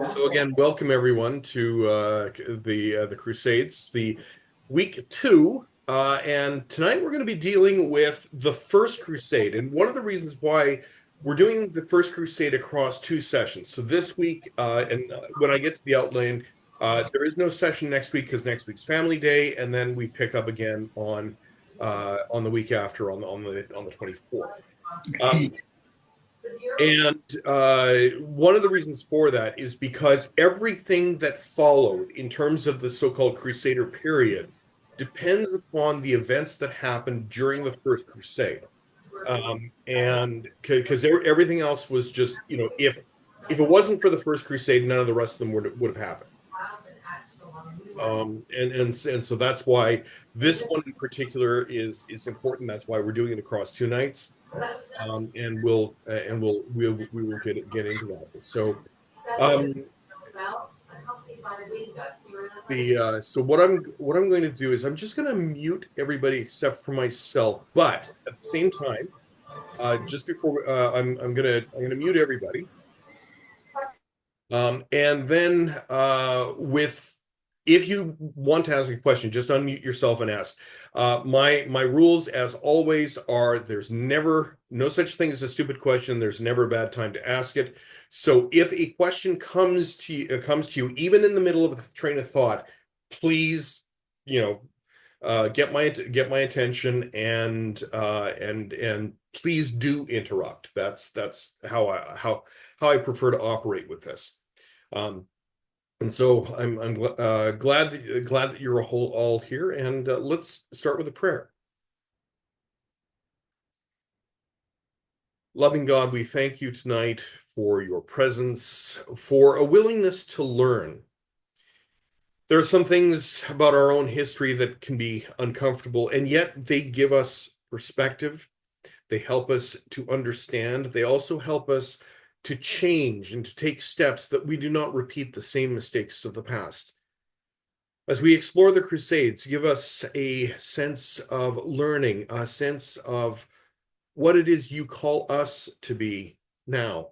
So again, welcome everyone to the Crusades, the week two, and tonight we're going to be dealing with the First Crusade. And one of the reasons why we're doing the First Crusade across two sessions. So this week, and when I get to the outline, there is no session next week because next week's Family Day, and then we pick up again on the week after on the 24th. Um, and one of the reasons for that is because everything that followed in terms of the so-called Crusader period depends upon the events that happened during the First Crusade. And because everything else was just, if it wasn't for the First Crusade, none of the rest of them would have happened. And so that's why this one in particular is important. That's why we're doing it across two nights, and we will get into that. So um, the so what I'm going to do is I'm just going to mute everybody except for myself. But at the same time, just before I'm gonna mute everybody. And then with if you want to ask a question, just unmute yourself and ask. My rules, as always, are there's never no such thing as a stupid question. There's never a bad time to ask it. So if a question comes to you, even in the middle of the train of thought, please, get my attention and please do interrupt. That's how I prefer to operate with this. Um, and so I'm glad that you're all here, and let's start with a prayer. Loving God, we thank you tonight for your presence, for a willingness to learn. There are some things about our own history that can be uncomfortable, and yet they give us perspective. They help us to understand. They also help us to change and to take steps that we do not repeat the same mistakes of the past. As we explore the Crusades, give us a sense of learning, a sense of what it is you call us to be now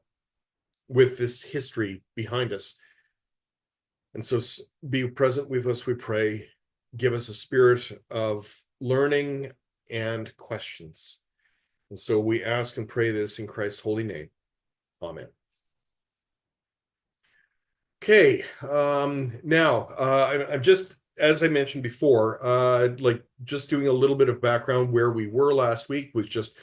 with this history behind us. And so be present with us, we pray. Give us a spirit of learning and questions. And so we ask and pray this in Christ's holy name. Amen. Okay, now I'm just, as I mentioned before, like just doing a little bit of background where we were last week was just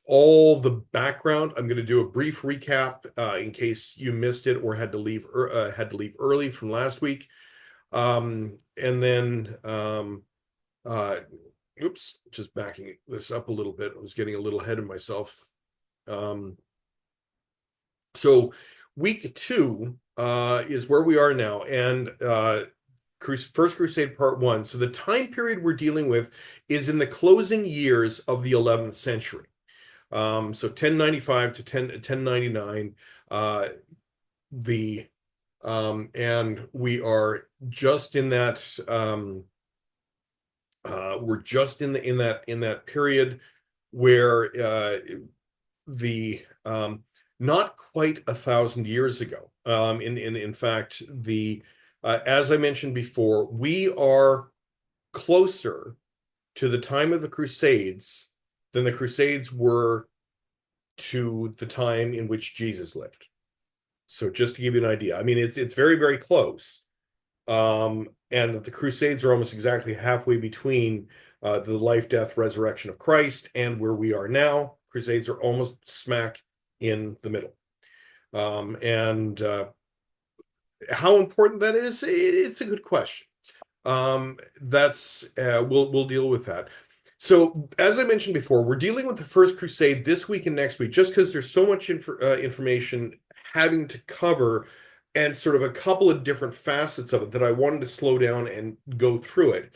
all the background. I'm going to do a brief recap in case you missed it or had to leave early from last week, and then oops, just backing this up a little bit. I was getting a little ahead of myself. Um, so week two is where we are now, and First Crusade Part One. So the time period we're dealing with is in the closing years of the 11th century. So 1095 to 1099. The And we are just in that. We're just in that period where the not quite 1,000 years ago. In fact, as I mentioned before, we are closer to the time of the Crusades than the Crusades were to the time in which Jesus lived. So just to give you an idea, I mean, it's very, very close. And that the Crusades are almost exactly halfway between the life, death, resurrection of Christ and where we are now. Crusades are almost smack in the middle. And how important that is, it's a good question. That's we'll deal with that. So, as I mentioned before, we're dealing with the First Crusade this week and next week, just because there's so much information having to cover and sort of a couple of different facets of it that I wanted to slow down and go through it.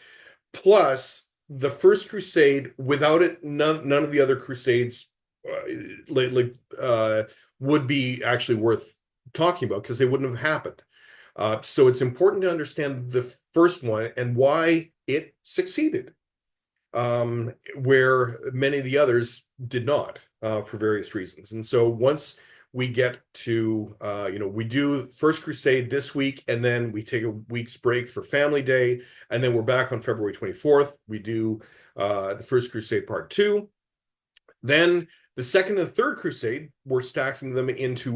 Plus, the First Crusade, without it, none of the other Crusades uh, would be actually worth talking about because they wouldn't have happened. So it's important to understand the first one and why it succeeded, where many of the others did not, for various reasons. And so once we get to, we do First Crusade this week, and then we take a week's break for Family Day, and then we're back on February 24th. We do the First Crusade Part 2. Then the Second and Third Crusade, we're stacking them into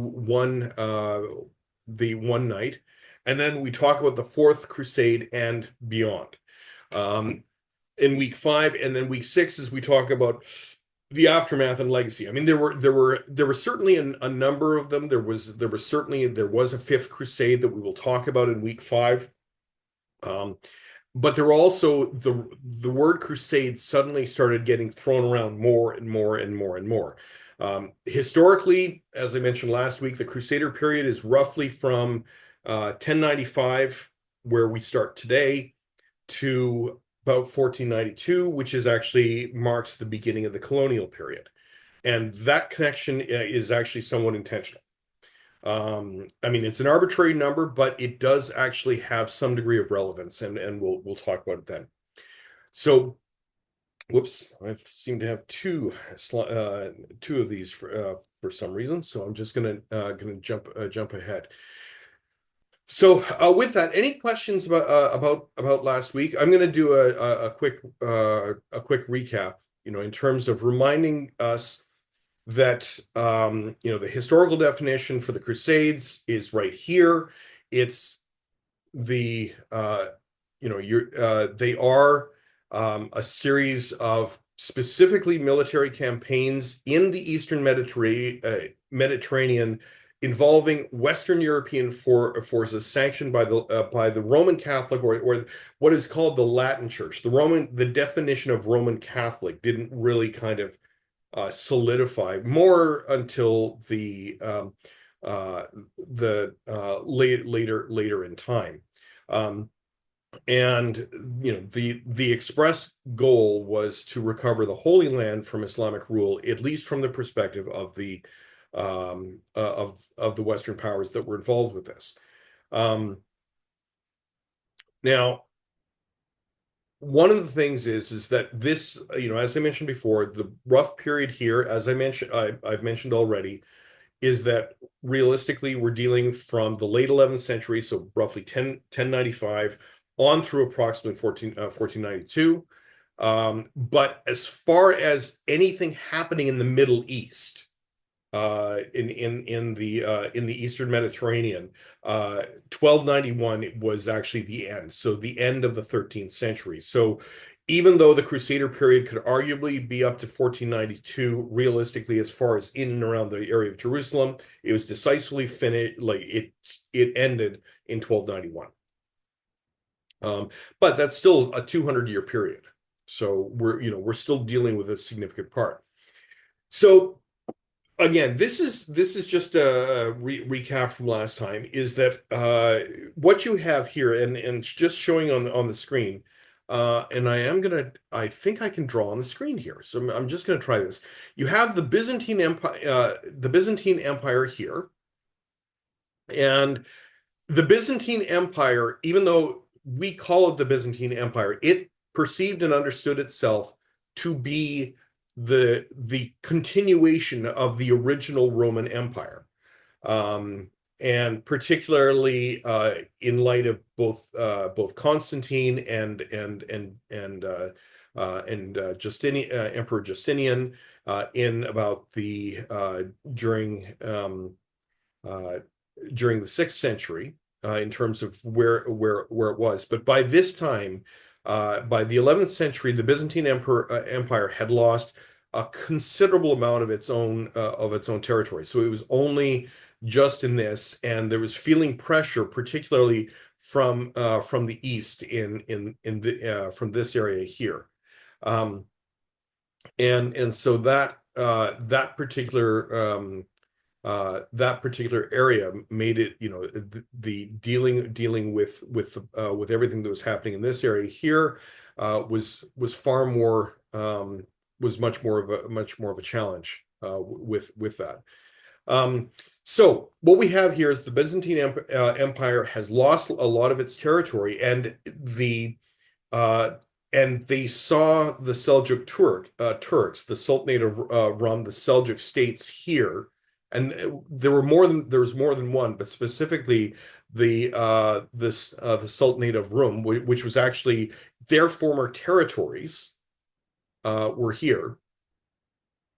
the one night. And then we talk about the Fourth Crusade and beyond. In week 5, and then week 6 is we talk about the aftermath and legacy. I mean, there were certainly a number of them. There was a Fifth Crusade that we will talk about in week 5. But there were also the word crusade suddenly started getting thrown around more and more and more and more. Historically, as I mentioned last week, the Crusader period is roughly from 1095, where we start today, to about 1492, which is actually marks the beginning of the colonial period. And that connection is actually somewhat intentional. I mean, it's an arbitrary number, but it does actually have some degree of relevance, and we'll talk about it then. So, whoops, I seem to have two of these for some reason. So I'm just gonna jump ahead. So with that, any questions about last week? I'm going to do a quick recap. In terms of reminding us that the historical definition for the Crusades is right here. It's the they are a series of specifically military campaigns in the Eastern Mediterranean involving Western European forces sanctioned by the Roman Catholic or what is called the Latin Church. The definition of Roman Catholic didn't really kind of solidify more until the later in time. And the express goal was to recover the Holy Land from Islamic rule, at least from the perspective of the Western powers that were involved with this. Now, one of the things is that this, as I mentioned before, the rough period here, as I've mentioned already, is that realistically we're dealing from the late 11th century, so roughly 1095 on through approximately 1492. But as far as anything happening in the Middle East, in the Eastern Mediterranean, 1291 was actually the end. So the end of the 13th century. So even though the Crusader period could arguably be up to 1492, realistically, as far as in and around the area of Jerusalem, it was decisively finished. Like it ended in 1291. But that's still a 200-year period. So we're still dealing with a significant part. So again, this is just a recap from last time, is that what you have here, and just showing on the screen, and I think I can draw on the screen here. So I'm just gonna try this. You have the Byzantine Empire here, and the Byzantine Empire, even though we call it the Byzantine Empire, it perceived and understood itself to be the continuation of the original Roman Empire, and particularly in light of both Constantine and Emperor Justinian in about during the 6th century, in terms of where it was. But by this time, by the 11th century, the Byzantine Empire had lost a considerable amount of its own territory. So it was only just in this, and there was feeling pressure, particularly from the east from this area here, and so that particular area made it, the dealing with everything that was happening in this area here was far more was much more of a challenge with that. So what we have here is the Byzantine Empire has lost a lot of its territory, and they saw the Seljuk Turks, the Sultanate of Rum, the Seljuk states here, and there was more than one, but specifically the Sultanate of Rum, which was actually their former territories, were here,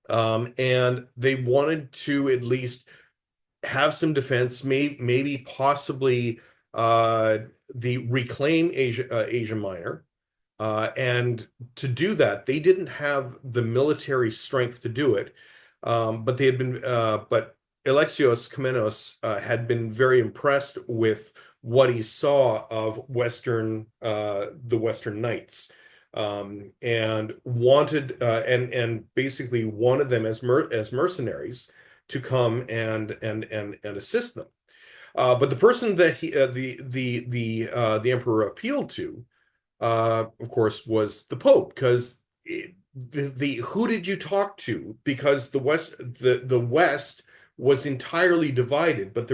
and they wanted to at least have some defense, maybe possibly uh, the reclaim Asia Minor. And to do that, they didn't have the military strength to do it. But they had been, but Alexios Komnenos had been very impressed with what he saw of the Western Knights, and wanted, and basically wanted them as mercenaries to come and assist them. But the person that the emperor appealed to, of course, was the Pope, because the who did you talk to? Because the West was entirely divided, but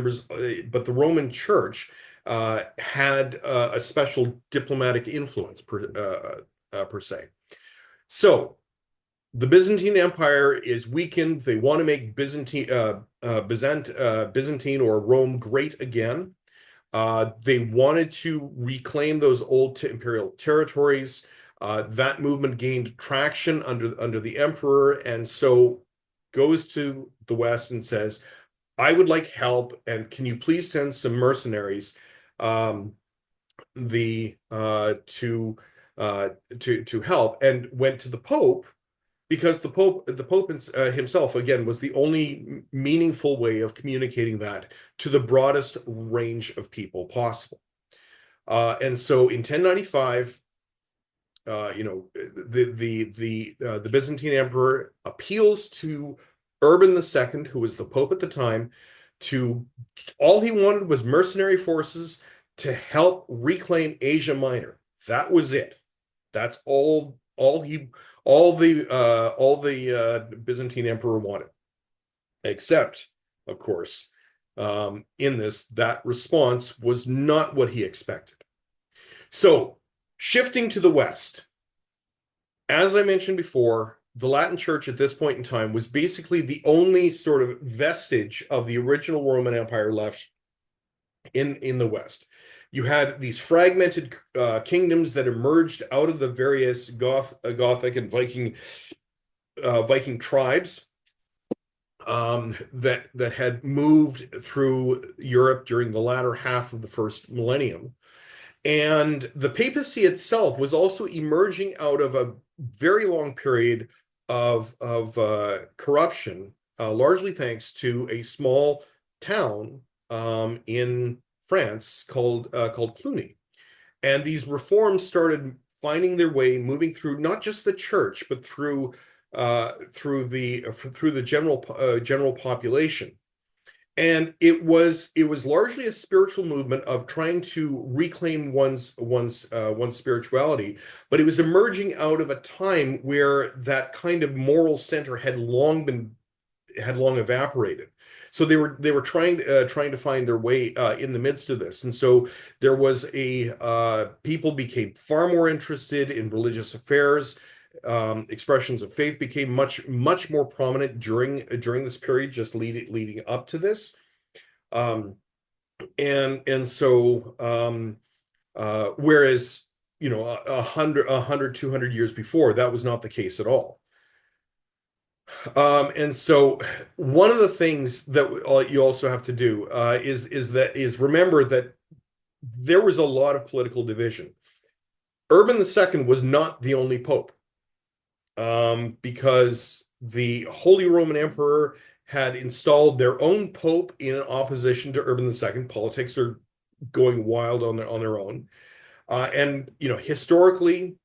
but the Roman Church had a special diplomatic influence per se. So the Byzantine Empire is weakened. They want to make Byzantine or Rome great again. They wanted to reclaim those old imperial territories. That movement gained traction under the emperor, and so goes to the West and says, "I would like help, and can you please send some mercenaries um, the to help?" And went to the Pope, because the Pope himself, again, was the only meaningful way of communicating that to the broadest range of people possible. And so in 1095, the Byzantine emperor appeals to Urban II, who was the Pope at the time, to all he wanted was mercenary forces to help reclaim Asia Minor. That was it. That's all the Byzantine emperor wanted, except, of course, in this, that response was not what he expected. So, shifting to the West, as I mentioned before, the Latin Church at this point in time was basically the only sort of vestige of the original Roman Empire left in the West. You had these fragmented kingdoms that emerged out of the various Gothic and Viking tribes that had moved through Europe during the latter half of the first millennium. And the papacy itself was also emerging out of a very long period of corruption, largely thanks to a small town in France called Cluny. And these reforms started finding their way, moving through not just the church, but through the general population. And it was largely a spiritual movement of trying to reclaim one's spirituality, but it was emerging out of a time where that kind of moral center had long evaporated. So they were trying to find their way in the midst of this, and so there was people became far more interested in religious affairs. Expressions of faith became much more prominent during this period, just leading up to this. Um, and so whereas 200 years before, that was not the case at all. And so one of the things that you also have to do is remember that there was a lot of political division. Urban II was not the only pope, because the Holy Roman Emperor had installed their own pope in opposition to Urban II. Politics are going wild on their own, and historically,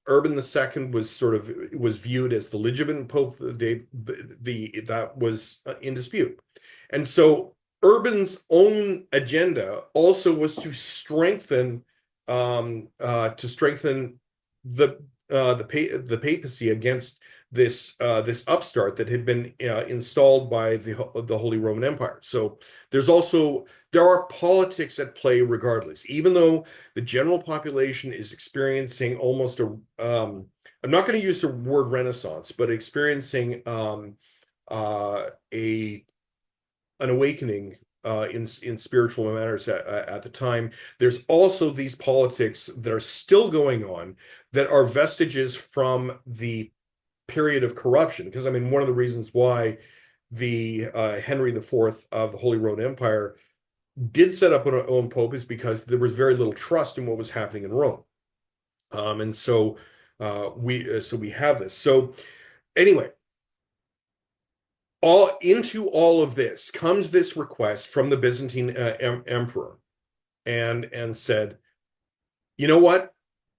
Urban II was viewed as the legitimate pope. That was in dispute, and so Urban's own agenda also was to strengthen the the papacy against this upstart that had been installed by the Holy Roman Empire. So there are politics at play regardless, even though the general population is experiencing almost I'm not going to use the word renaissance, but experiencing a an awakening in spiritual matters at the time. There's also these politics that are still going on that are vestiges from the period of corruption. Because I mean, one of the reasons why the Henry IV of the Holy Roman Empire did set up an own pope is because there was very little trust in what was happening in Rome. And so we have this. So anyway, all of this comes this request from the Byzantine emperor, and said, you know what?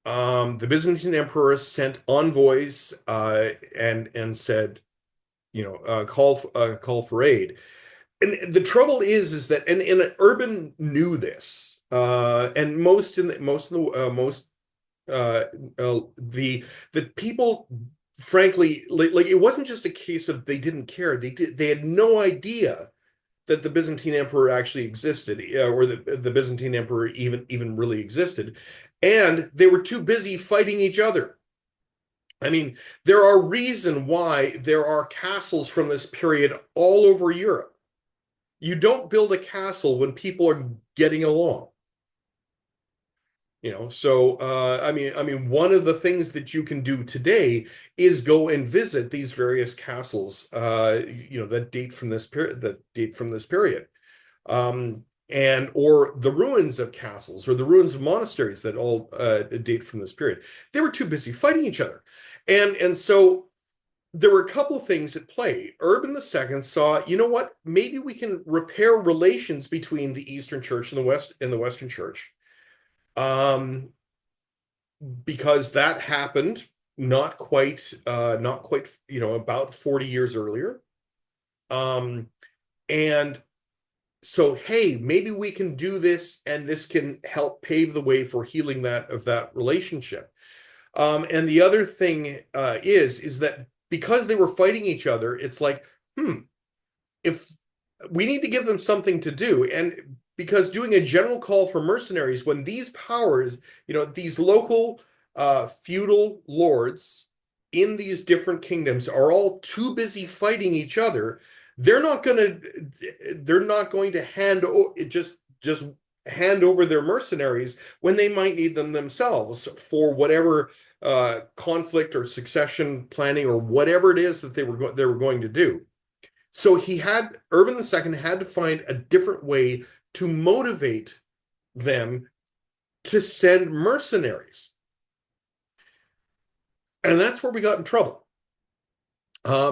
The Byzantine emperor sent envoys and said, call for aid. And the trouble is that and Urban knew this, and the people, frankly, like it wasn't just a case of they didn't care. They had no idea that the Byzantine emperor actually existed, or the Byzantine emperor even really existed, and they were too busy fighting each other. I mean, there are reasons why there are castles from this period all over Europe. You don't build a castle when people are getting along. So I mean, one of the things that you can do today is go and visit these various castles, that date from this period, and or the ruins of castles or the ruins of monasteries that all date from this period. They were too busy fighting each other, and so there were a couple of things at play. Urban II saw, you know what, maybe we can repair relations between the Eastern Church and the Western Church, because that happened not quite, about 40 years earlier. And so, hey, maybe we can do this, and this can help pave the way for healing that relationship. And the other thing is that because they were fighting each other, it's like, if we need to give them something to do, and because doing a general call for mercenaries when these powers, these local feudal lords in these different kingdoms are all too busy fighting each other, they're not going to just hand over their mercenaries when they might need them themselves for whatever conflict or succession planning or whatever it is that they were going to do. So Urban II had to find a different way to motivate them to send mercenaries. And that's where we got in trouble.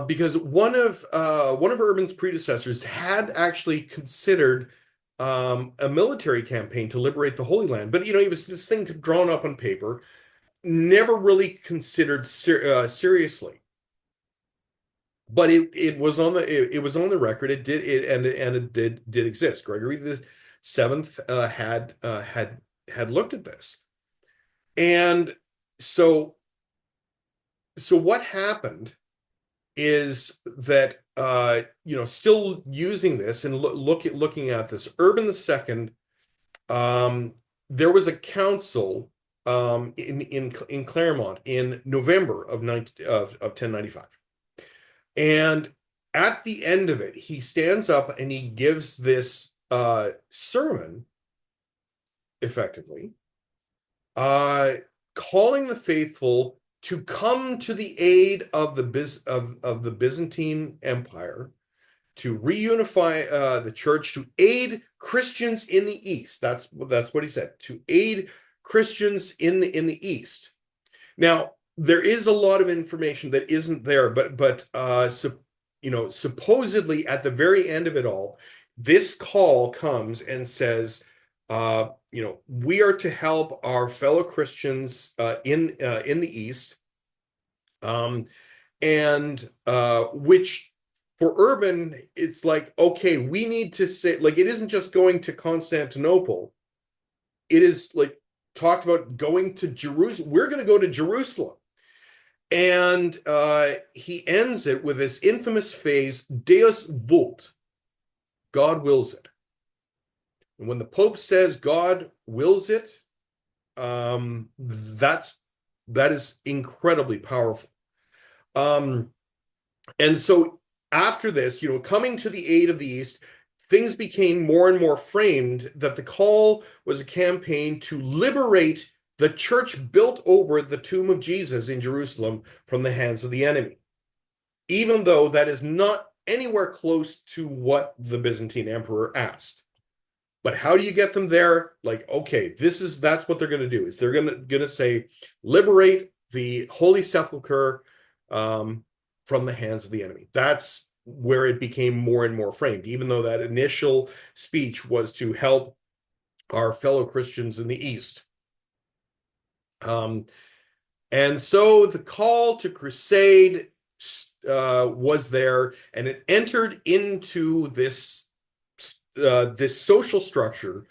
Because one of Urban's predecessors had actually considered a military campaign to liberate the Holy Land, but it was this thing drawn up on paper, never really considered seriously. But it was on the record. It did exist. Gregory the Seventh had looked at this, and so what happened is that still using this and looking at this, Urban II, there was a council in Claremont in November of 1095. And at the end of it, he stands up and he gives this sermon, effectively, calling the faithful to come to the aid of the Byzantine Empire, to reunify the church, to aid Christians in the East. That's what he said, to aid Christians in the East. Now, there is a lot of information that isn't there, but supposedly at the very end of it all, this call comes and says, we are to help our fellow Christians in the East, and which for Urban, it's like, okay, we need to say, like, it isn't just going to Constantinople. It is like talked about going to Jerusalem. We're going to go to Jerusalem. And he ends it with this infamous phrase, Deus vult, God wills it. And when the Pope says God wills it, that is incredibly powerful. And so after this, coming to the aid of the East, things became more and more framed that the call was a campaign to liberate the church built over the tomb of Jesus in Jerusalem from the hands of the enemy, even though that is not anywhere close to what the Byzantine emperor asked. But how do you get them there? Like, okay, that's what they're going to do. Is they're going to say, liberate the Holy Sepulchre from the hands of the enemy. That's where it became more and more framed, even though that initial speech was to help our fellow Christians in the East. And so the call to crusade was there, and it entered into this social structure,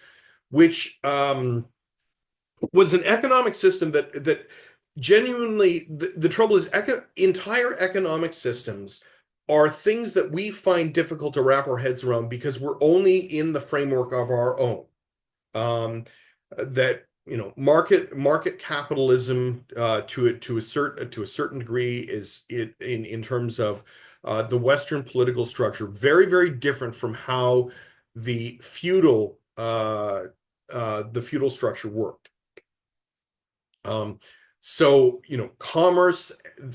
which was an economic system that genuinely, the trouble is, entire economic systems are things that we find difficult to wrap our heads around because we're only in the framework of our own. That market capitalism to a certain degree is it in terms of the Western political structure very different from how the feudal structure worked. So, commerce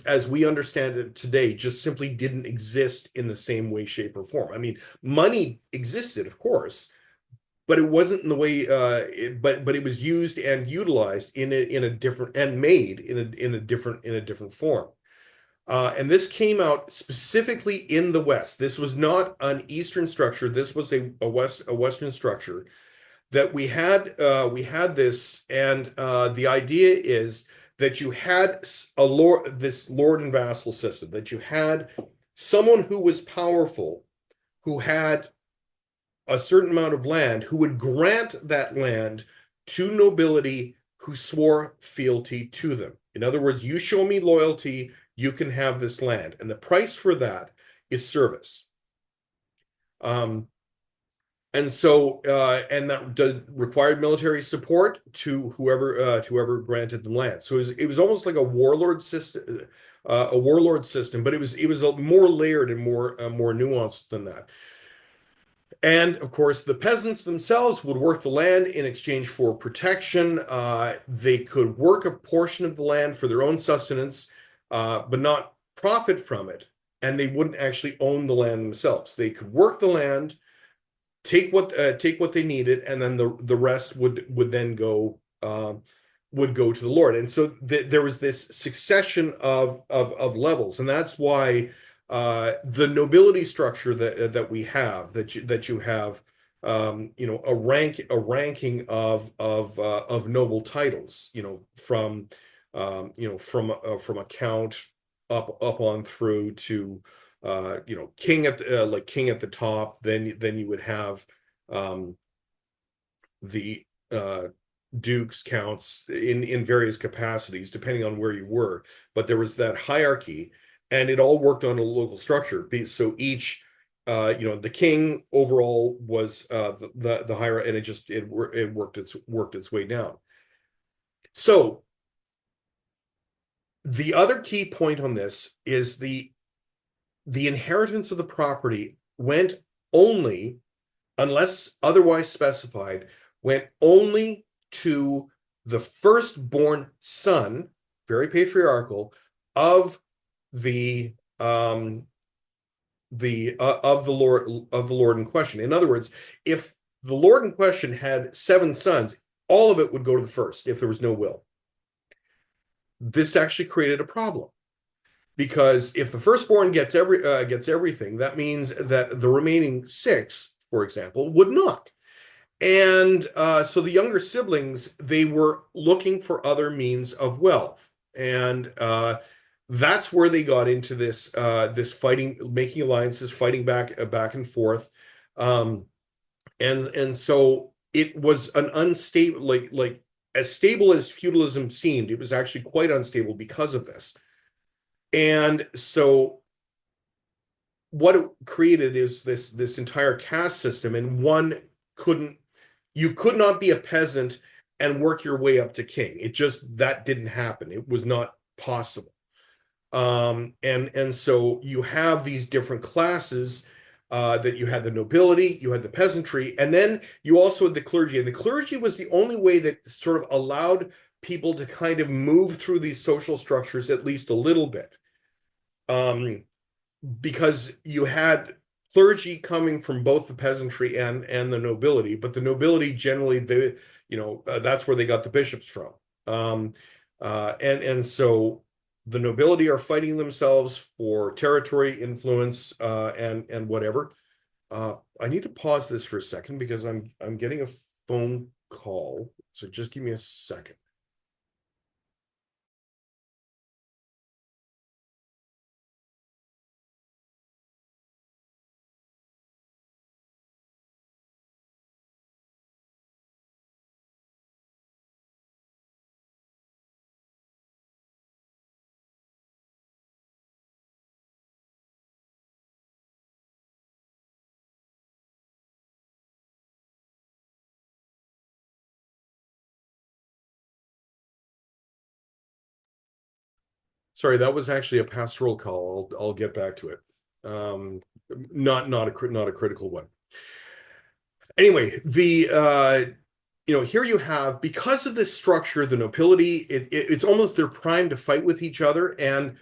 as we understand it today just simply didn't exist in the same way, shape, or form. I mean, money existed, of course, but it wasn't in the way but it was used and utilized in a different, and made in a different form. And this came out specifically in the West. This was not an Eastern structure. This was a Western structure that we had this, and the idea is that you had this lord and vassal system, that you had someone who was powerful, who had a certain amount of land, who would grant that land to nobility who swore fealty to them. In other words, you show me loyalty, you can have this land. And the price for that is service. And so, and that required military support to whoever granted the land. So it was almost like a warlord system, but it was more layered and more nuanced than that. And of course, the peasants themselves would work the land in exchange for protection. They could work a portion of the land for their own sustenance, but not profit from it. And they wouldn't actually own the land themselves. They could work the land, take what they needed, and then the rest would then go to the Lord. And so there was this succession of levels, and that's why the nobility structure that we have, that you have, a ranking of noble titles, from a count up on through to king at the top. Then you would have the dukes, counts in various capacities depending on where you were, but there was that hierarchy, and it all worked on a local structure. So each the king overall was the higher, and it worked its way down. So the other key point on this is the inheritance of the property went only, unless otherwise specified, went only to the firstborn son, very patriarchal, of the Lord in question. In other words, if the Lord in question had 7 sons, all of it would go to the first if there was no will. This actually created a problem, because if the firstborn gets everything, that means that the remaining 6, for example, would not. And so the younger siblings, they were looking for other means of wealth, and that's where they got into this fighting, making alliances, fighting back and forth, and so it was an unstable, like as stable as feudalism seemed, it was actually quite unstable because of this. And so what it created is this entire caste system, and you could not be a peasant and work your way up to king. That didn't happen. It was not possible. And so you have these different classes, that you had the nobility, you had the peasantry, and then you also had the clergy. And the clergy was the only way that sort of allowed people to kind of move through these social structures at least a little bit. Um, because you had clergy coming from both the peasantry and the nobility, but the nobility generally, that's where they got the bishops from. Um, and so the nobility are fighting themselves for territory, influence, and whatever. I need to pause this for a second because I'm getting a phone call. So just give me a second. Sorry, that was actually a pastoral call. I'll get back to it. Um, not a critical one. Anyway, here you have, because of this structure, the nobility, it's almost they're primed to fight with each other. And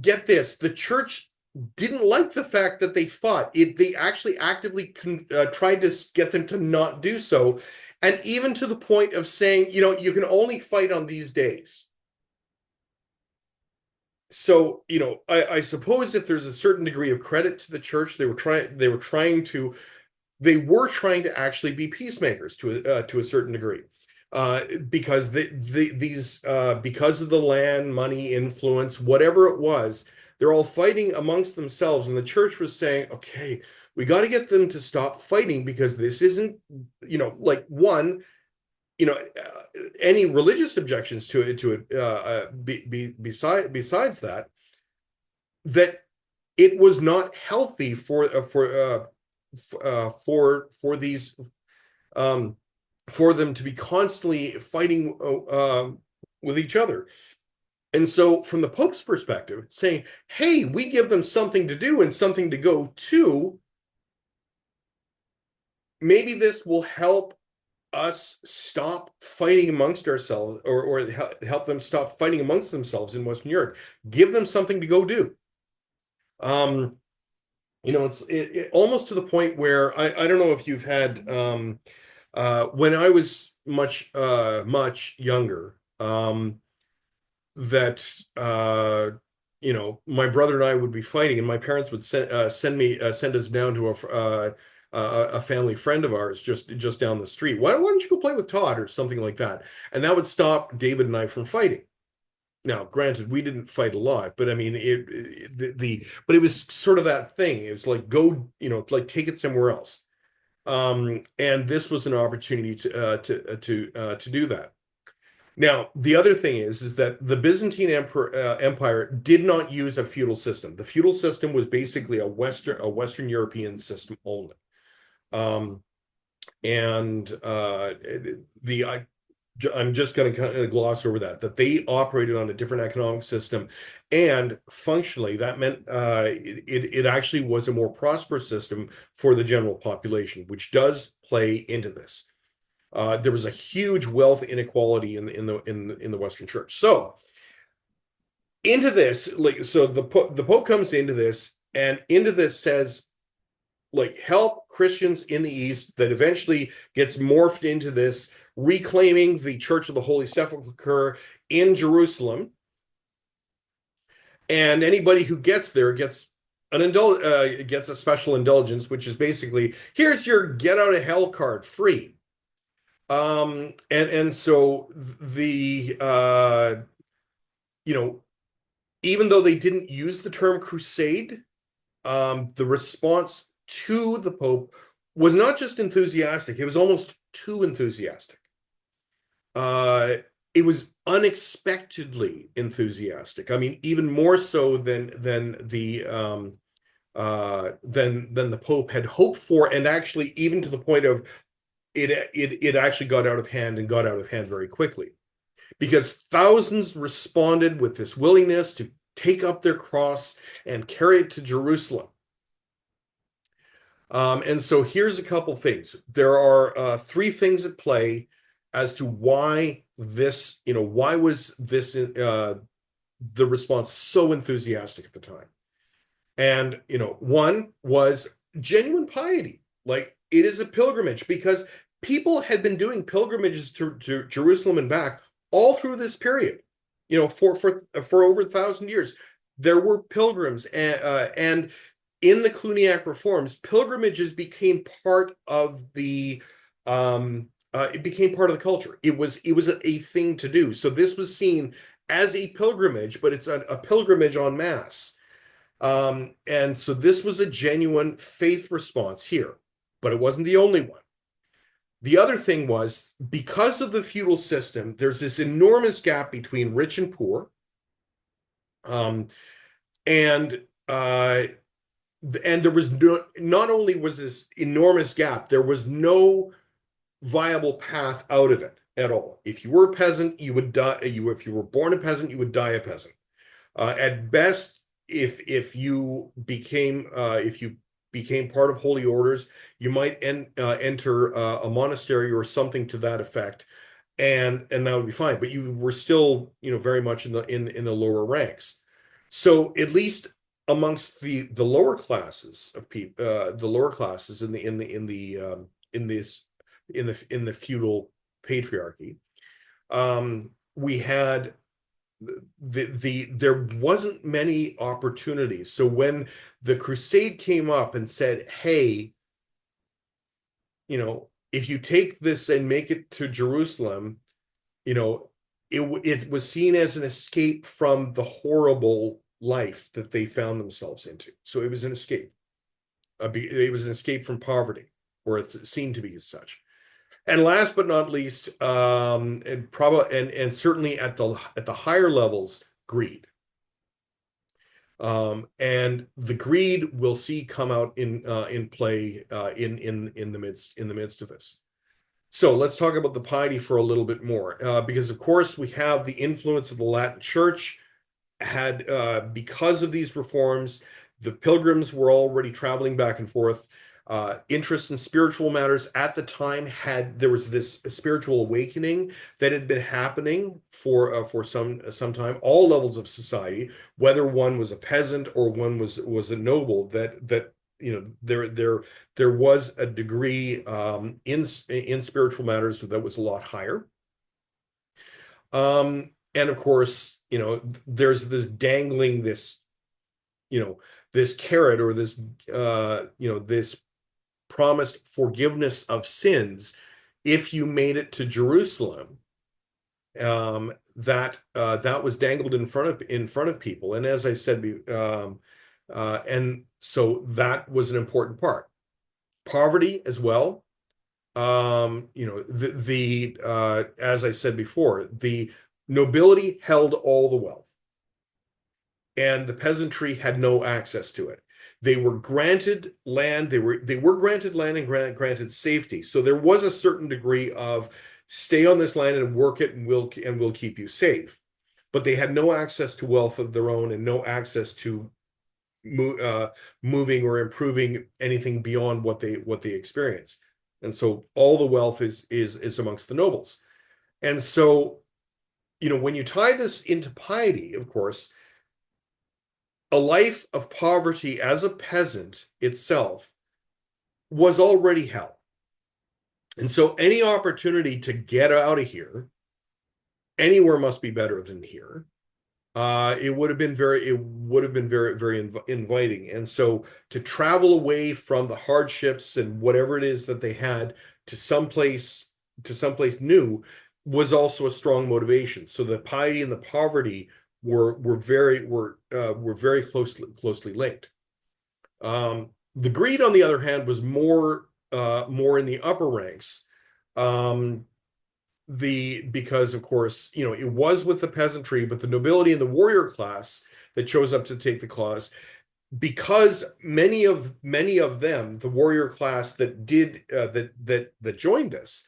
get this, the church didn't like the fact that they fought. They actually actively tried to get them to not do so, and even to the point of saying, you can only fight on these days. So, I suppose if there's a certain degree of credit to the church, they were trying to actually be peacemakers to a certain degree, because because of the land, money, influence, whatever it was, they're all fighting amongst themselves, and the church was saying, okay, we got to get them to stop fighting, because this isn't, like, one, any religious objections to it, besides that it was not healthy for these, um, for them to be constantly fighting with each other. And so, from the Pope's perspective, saying, hey, we give them something to do and something to go to, maybe this will help us stop fighting amongst ourselves, or help them stop fighting amongst themselves in Western Europe. Give them something to go do. Um, it's almost to the point where I don't know if you've had, when I was much younger, that my brother and I would be fighting, and my parents would send us down to a family friend of ours just down the street. Why don't you go play with Todd or something like that? And that would stop David and I from fighting. Now, granted, we didn't fight a lot, but I mean, but it was sort of that thing. It was like, go, like, take it somewhere else. And this was an opportunity to do that. Now, the other thing is that the Byzantine Empire did not use a feudal system. The feudal system was basically a Western European system only. Um, and I'm just going to kind of gloss over that they operated on a different economic system, and functionally that meant it actually was a more prosperous system for the general population, which does play into this. There was a huge wealth inequality in the Western Church. So into this, like, so the Pope comes into this, and into this says, like, help Christians in the East, that eventually gets morphed into this reclaiming the Church of the Holy Sepulchre in Jerusalem. And anybody who gets there gets gets a special indulgence, which is basically, here's your get out of hell card, free. And so the even though they didn't use the term crusade, the response to the Pope was not just enthusiastic, it was almost too enthusiastic. It was unexpectedly enthusiastic. I mean, even more so than the Pope had hoped for, and actually even to the point of it actually got out of hand, and got out of hand very quickly, because thousands responded with this willingness to take up their cross and carry it to Jerusalem. And so here's a couple things. There are three things at play as to why this, why was this the response so enthusiastic at the time. And, one was genuine piety. Like, it is a pilgrimage because people had been doing pilgrimages to Jerusalem and back all through this period, for over 1,000 years. There were pilgrims, and in the Cluniac reforms, pilgrimages became part of the it became part of the culture. It was a thing to do. So this was seen as a pilgrimage, but it's a pilgrimage en masse. And so this was a genuine faith response here, but it wasn't the only one. The other thing was, because of the feudal system, there's this enormous gap between rich and poor. And there was not only was this enormous gap, there was no viable path out of it at all. If you were a peasant, you would die. If you were born a peasant, you would die a peasant. At best, if you became part of holy orders, you might enter a monastery or something to that effect, and that would be fine. But you were still, very much in the lower ranks. So at least amongst the lower classes of people, the lower classes in the feudal patriarchy, we had there wasn't many opportunities. So when the Crusade came up and said, hey, if you take this and make it to Jerusalem, it was seen as an escape from the horrible life that they found themselves into. So it was an escape. It was an escape from poverty, or it's seen to be as such. And last but not least, and certainly at the higher levels, greed. And the greed we'll see come out in play in the midst of this. So let's talk about the piety for a little bit more, because of course we have the influence of the Latin Church. Because of these reforms, the pilgrims were already traveling back and forth. Interest in spiritual matters at the time there was this spiritual awakening that had been happening for some time. All levels of society, whether one was a peasant or one was a noble, that there was a degree in spiritual matters that was a lot higher. And of course, there's this dangling this carrot, or this promised forgiveness of sins if you made it to Jerusalem. That was dangled in front of people, and as I said, and so that was an important part. Poverty as well. As I said before, the nobility held all the wealth, and the peasantry had no access to it. They were granted land. They were granted land and granted safety. So there was a certain degree of stay on this land and work it, and we'll keep you safe. But they had no access to wealth of their own, and no access to moving or improving anything beyond what they experience. And so all the wealth is amongst the nobles. And so, when you tie this into piety, of course, a life of poverty as a peasant itself was already hell. And so any opportunity to get out of here, anywhere must be better than here. It would have been very, very inviting. And so to travel away from the hardships and whatever it is that they had to someplace new was also a strong motivation. So the piety and the poverty were very closely linked. The greed, on the other hand, was more in the upper ranks. Because of course, it was with the peasantry, but the nobility and the warrior class that chose up to take the cause, because many of them, the warrior class that joined us,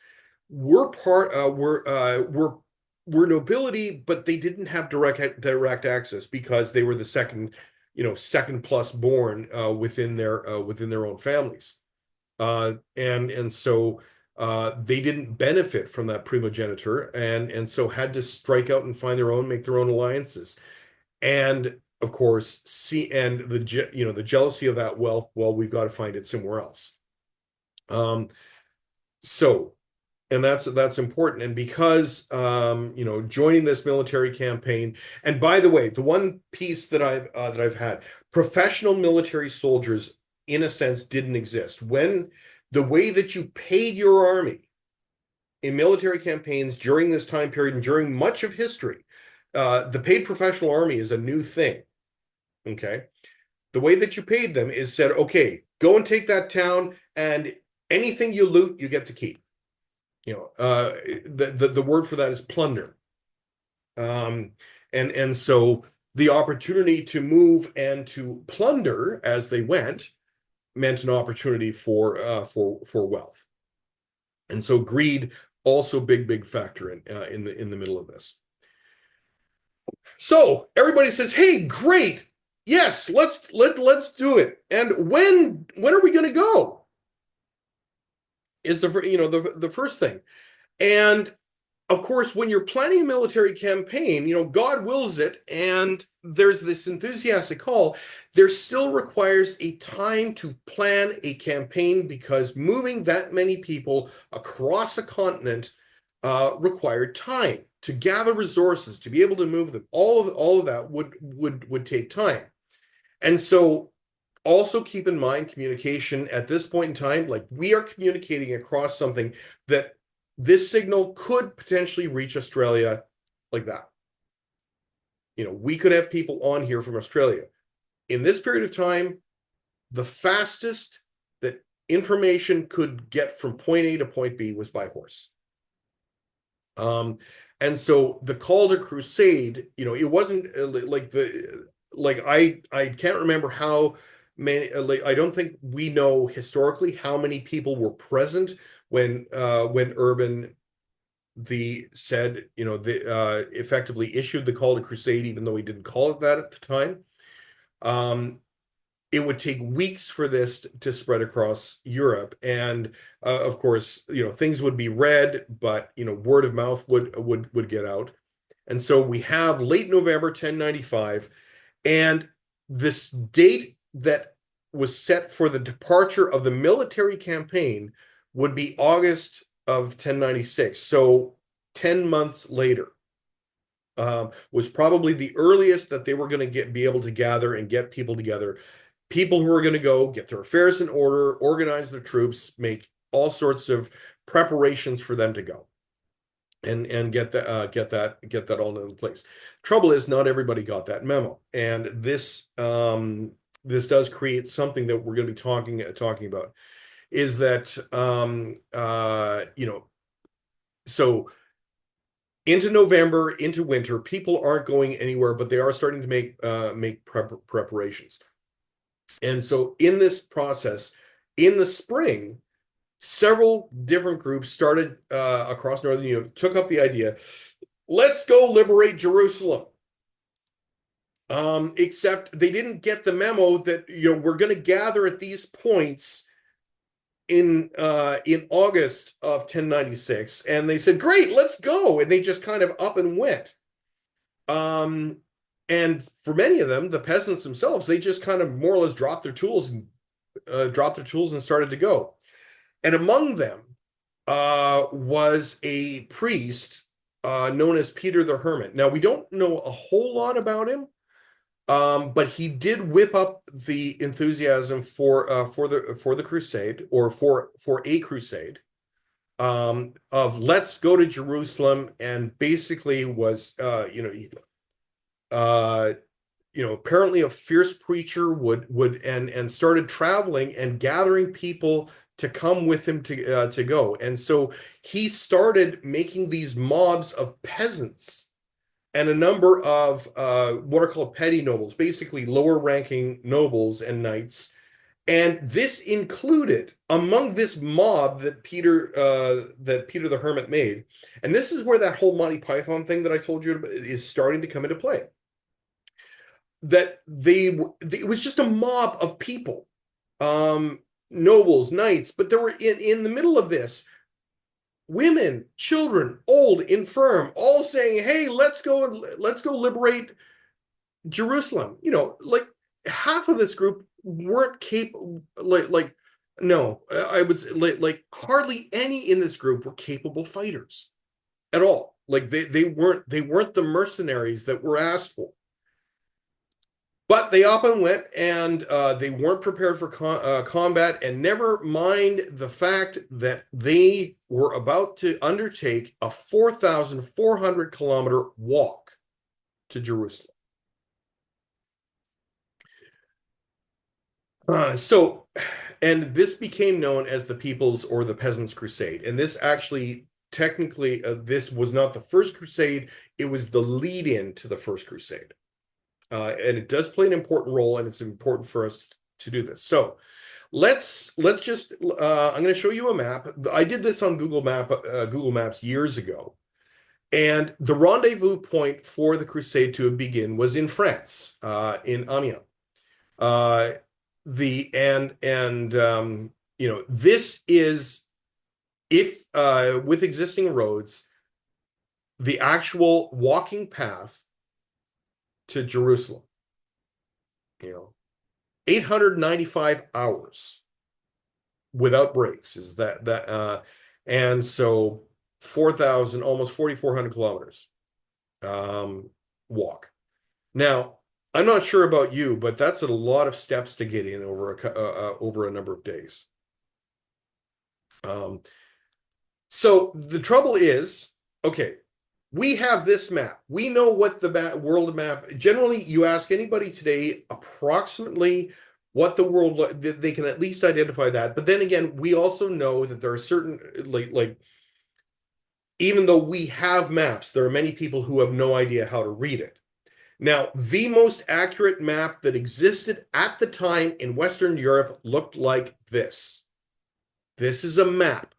were nobility, but they didn't have direct access because they were the second plus born within their own families. And so they didn't benefit from that primogeniture, and so had to strike out and find their own, make their own alliances. And of course, see, and the jealousy of that wealth, well, we've got to find it somewhere else. Um, so, and that's important. And because joining this military campaign, and by the way, the one piece that I've had, professional military soldiers, in a sense, didn't exist. When the way that you paid your army in military campaigns during this time period and during much of history, the paid professional army is a new thing. Okay. The way that you paid them is said, okay, go and take that town, and anything you loot, you get to keep. The word for that is plunder. Um, and so the opportunity to move and to plunder as they went meant an opportunity for wealth. And so greed also big factor in the middle of this. So everybody says, "Hey, great, yes, let's do it." And when are we going to go? Is the first thing. And of course, when you're planning a military campaign, God wills it, and there's this enthusiastic call. There still requires a time to plan a campaign, because moving that many people across a continent required time to gather resources, to be able to move them. All of that would take time. And so also keep in mind communication at this point in time, like we are communicating across something that this signal could potentially reach Australia like that. We could have people on here from Australia. In this period of time, the fastest that information could get from point A to point B was by horse. And so the call to crusade, it wasn't I can't remember how many. I don't think we know historically how many people were present when Urban the said the effectively issued the call to crusade, even though he didn't call it that at the time. It would take weeks for this to spread across Europe, and of course, things would be read, but word of mouth would get out, and so we have late November 1095, and this date that was set for the departure of the military campaign would be August of 1096. So 10 months later was probably the earliest that they were going to be able to gather and get people together. People who are going to go get their affairs in order, organize their troops, make all sorts of preparations for them to go, and get that all into place. Trouble is, not everybody got that memo, and this does create something that we're going to be talking about. Is that so into November, into winter, people aren't going anywhere, but they are starting to make preparations. And so in this process, in the spring, several different groups started across northern Europe, took up the idea, let's go liberate Jerusalem. Except they didn't get the memo that we're going to gather at these points in August of 1096, and they said, "Great, let's go," and they just kind of up and went. And for many of them, the peasants themselves, they just kind of more or less dropped their tools and started to go. And among them was a priest known as Peter the Hermit. Now, we don't know a whole lot about him, but he did whip up the enthusiasm for the crusade, or for a crusade, of let's go to Jerusalem, and basically was apparently a fierce preacher would and started traveling and gathering people to come with him to go. And so he started making these mobs of peasants and a number of what are called petty nobles, basically lower ranking nobles and knights. And this included, among this mob that Peter the Hermit made, and this is where that whole Monty Python thing that I told you about is starting to come into play. That it was just a mob of people. nobles, knights, but there were in the middle of this women, children, old, infirm, all saying, "Hey, let's go liberate Jerusalem." Like half of this group weren't capable. No, I would say hardly any in this group were capable fighters at all. Like they weren't the mercenaries that were asked for. But they up and went, and they weren't prepared for combat, and never mind the fact that they were about to undertake a 4,400-kilometer walk to Jerusalem. And this became known as the People's or the Peasants' Crusade. And this actually, technically, this was not the first crusade, it was the lead-in to the first crusade. And it does play an important role, and it's important for us to do this. So let's just I'm going to show you a map. I did this on Google Maps years ago, and the rendezvous point for the crusade to begin was in France, in Amiens. The and this is, if with existing roads, the actual walking path to Jerusalem. 895 hours without breaks is and so 4,000, almost 4,400 kilometers walk. Now, I'm not sure about you, but that's a lot of steps to get in over a number of days. So the trouble is, okay, we have this map. We know what the world map. Generally, you ask anybody today approximately what the world, they can at least identify that. But then again, we also know that there are certain, like even though we have maps, there are many people who have no idea how to read it. Now, the most accurate map that existed at the time in Western Europe looked like this. This is a map.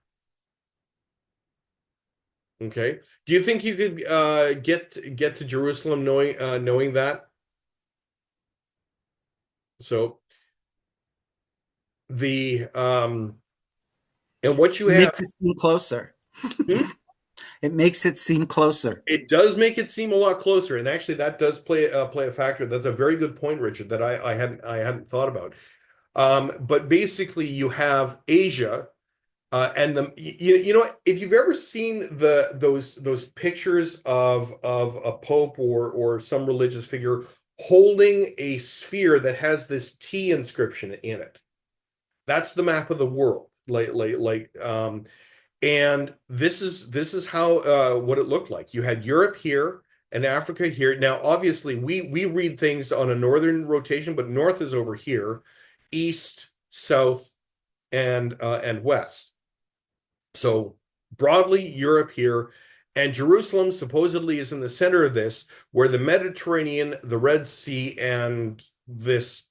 Okay. Do you think you could get to Jerusalem knowing that? So the and what you have Makes it seem closer. Hmm? It makes it seem closer. It does make it seem a lot closer, and actually that does play a factor. That's a very good point, Richard, that I hadn't thought about. But basically, you have Asia. And you know what? If you've ever seen those pictures of a pope or some religious figure holding a sphere that has this T inscription in it, that's the map of the world. And this is how what it looked like. You had Europe here and Africa here. Now, obviously, we read things on a northern rotation, but north is over here, east, south, and west. So broadly, Europe here, and Jerusalem supposedly is in the center of this, where the Mediterranean, the Red Sea, and the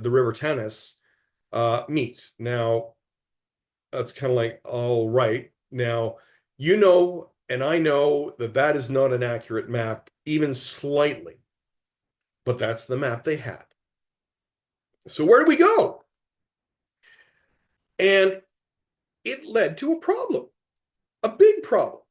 River Tanis meet. Now, that's kind of like, all right. Now, and I know that that is not an accurate map, even slightly, but that's the map they had. So where do we go? And it led to a problem. A big problem,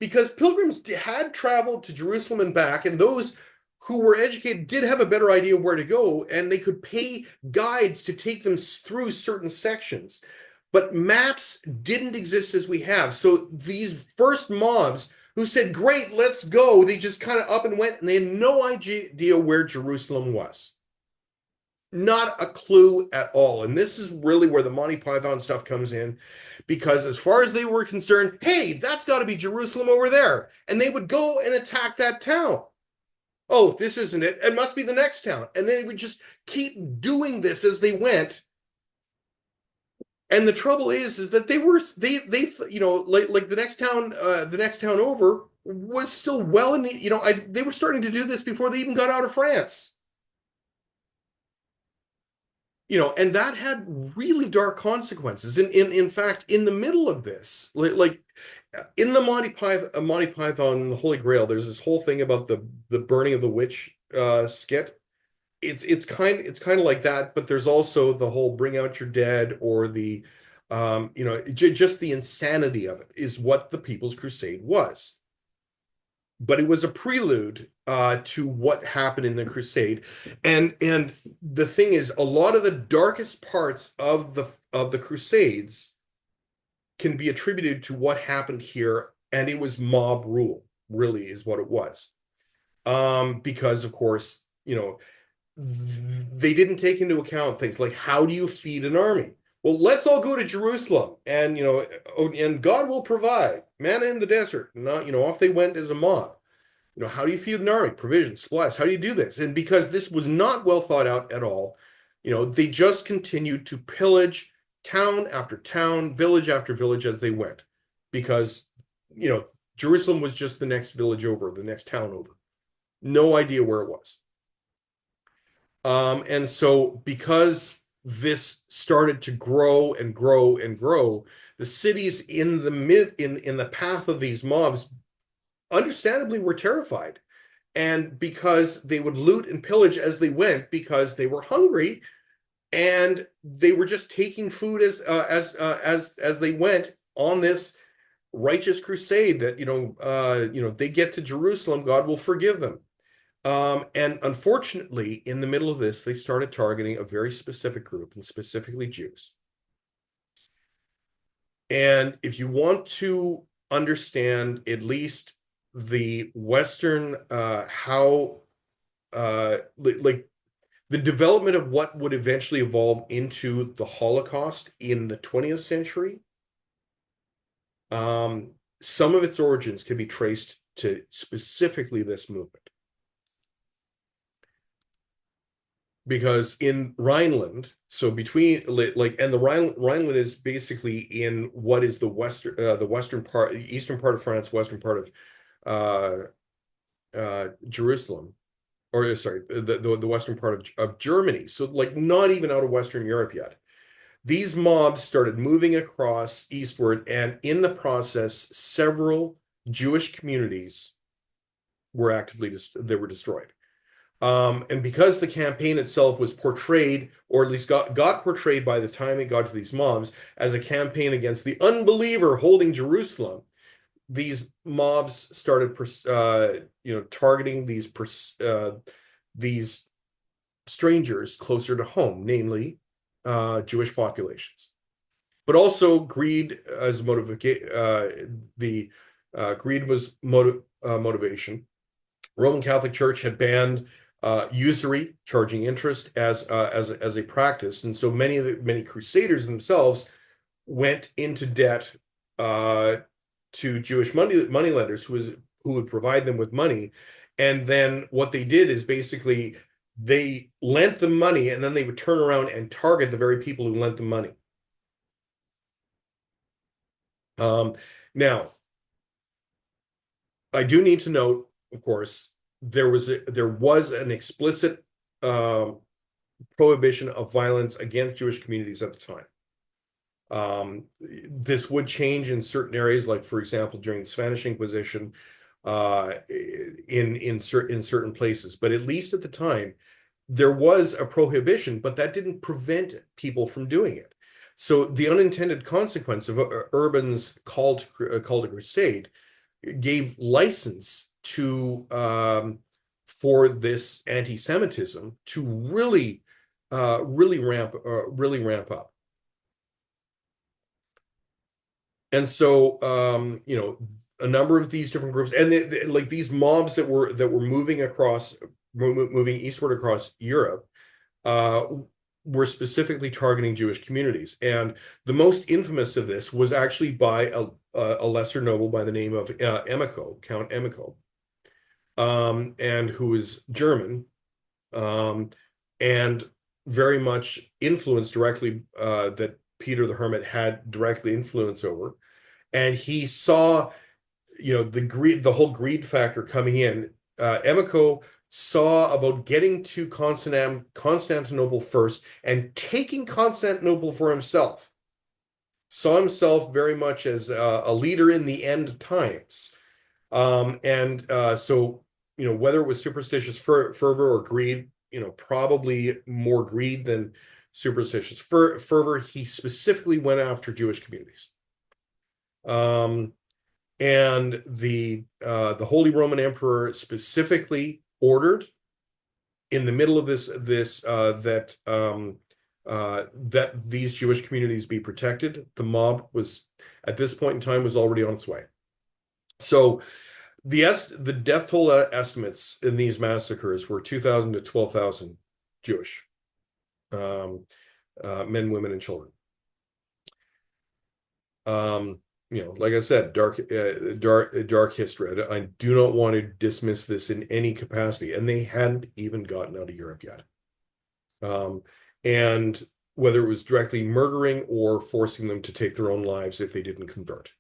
because pilgrims had traveled to Jerusalem and back, and those who were educated did have a better idea where to go, and they could pay guides to take them through certain sections. But maps didn't exist as we have. So these first mobs who said, "Great, let's go," they just kind of up and went, and they had no idea where Jerusalem was. Not a clue at all. And this is really where the Monty Python stuff comes in, because as far as they were concerned, hey, that's got to be Jerusalem over there. And they would go and attack that town. Oh, this isn't it. It must be the next town. And they would just keep doing this as they went. And the trouble is that they like the next town over was still well in they were starting to do this before they even got out of France. And that had really dark consequences. In fact, in the middle of this, like in the Monty Python, the Holy Grail, there's this whole thing about the burning of the witch skit. it's kind of like that, but there's also the whole bring out your dead, or the just the insanity of it is what the People's Crusade was. But it was a prelude to what happened in the Crusade, and the thing is, a lot of the darkest parts of the Crusades can be attributed to what happened here, and it was mob rule, really, is what it was. Because of course, they didn't take into account things like, how do you feed an army? Well, let's all go to Jerusalem, and and God will provide manna in the desert. Not, off they went as a mob. How do you feed an army? Provisions, supplies. How do you do this? And because this was not well thought out at all, they just continued to pillage town after town, village after village as they went, because you know Jerusalem was just the next village over, the next town over. No idea where it was. And so, because this started to grow and grow and grow, the cities in the path of these mobs understandably were terrified. And because they would loot and pillage as they went, because they were hungry, and they were just taking food as they went on this righteous crusade, that they get to Jerusalem, God will forgive them. And unfortunately, in the middle of this, they started targeting a very specific group, and specifically Jews. And if you want to understand at least the Western, how, like the development of what would eventually evolve into the Holocaust in the 20th century, some of its origins can be traced to specifically this movement. Because in Rhineland, so between and the Rhineland is basically in what is the western part, eastern part of France, western part of Jerusalem, or sorry, the western part of Germany. So like not even out of Western Europe yet. These mobs started moving across eastward, and in the process, several Jewish communities were destroyed. And because the campaign itself was portrayed, or at least got portrayed by the time it got to these mobs, as a campaign against the unbeliever holding Jerusalem, these mobs started, targeting these strangers closer to home, namely Jewish populations. But also greed as motivation. The greed was motivation. Roman Catholic Church had banned usury, charging interest, as a practice, and so many Crusaders themselves went into debt to Jewish moneylenders who would provide them with money. And then what they did is basically they lent them money, and then they would turn around and target the very people who lent them money. Now, I do need to note, of course, there was an explicit prohibition of violence against Jewish communities at the time. This would change in certain areas, like, for example, during the Spanish Inquisition, in certain places. But at least at the time, there was a prohibition, but that didn't prevent people from doing it. So the unintended consequence of Urban's call to crusade gave license to for this anti-Semitism to really ramp up. And so a number of these different groups, and like these mobs that were moving eastward across Europe, were specifically targeting Jewish communities. And the most infamous of this was actually by a lesser noble by the name of Emico, Count Emico, and who was German, and very much influenced directly, that Peter the Hermit had directly influence over. And he saw, the whole greed factor coming in. Emico saw about getting to Constantinople first and taking Constantinople for himself. Saw himself very much as a leader in the end times. So, whether it was superstitious fervor or greed, probably more greed than superstitious fervor. He specifically went after Jewish communities. Um, and the Holy Roman Emperor specifically ordered in the middle of this that these Jewish communities be protected. The mob was at this point in time was already on its way. So the death toll estimates in these massacres were 2,000 to 12,000 Jewish um, men, women, and children. Like I said, dark history. I do not want to dismiss this in any capacity, and they hadn't even gotten out of Europe yet. And whether it was directly murdering or forcing them to take their own lives if they didn't convert.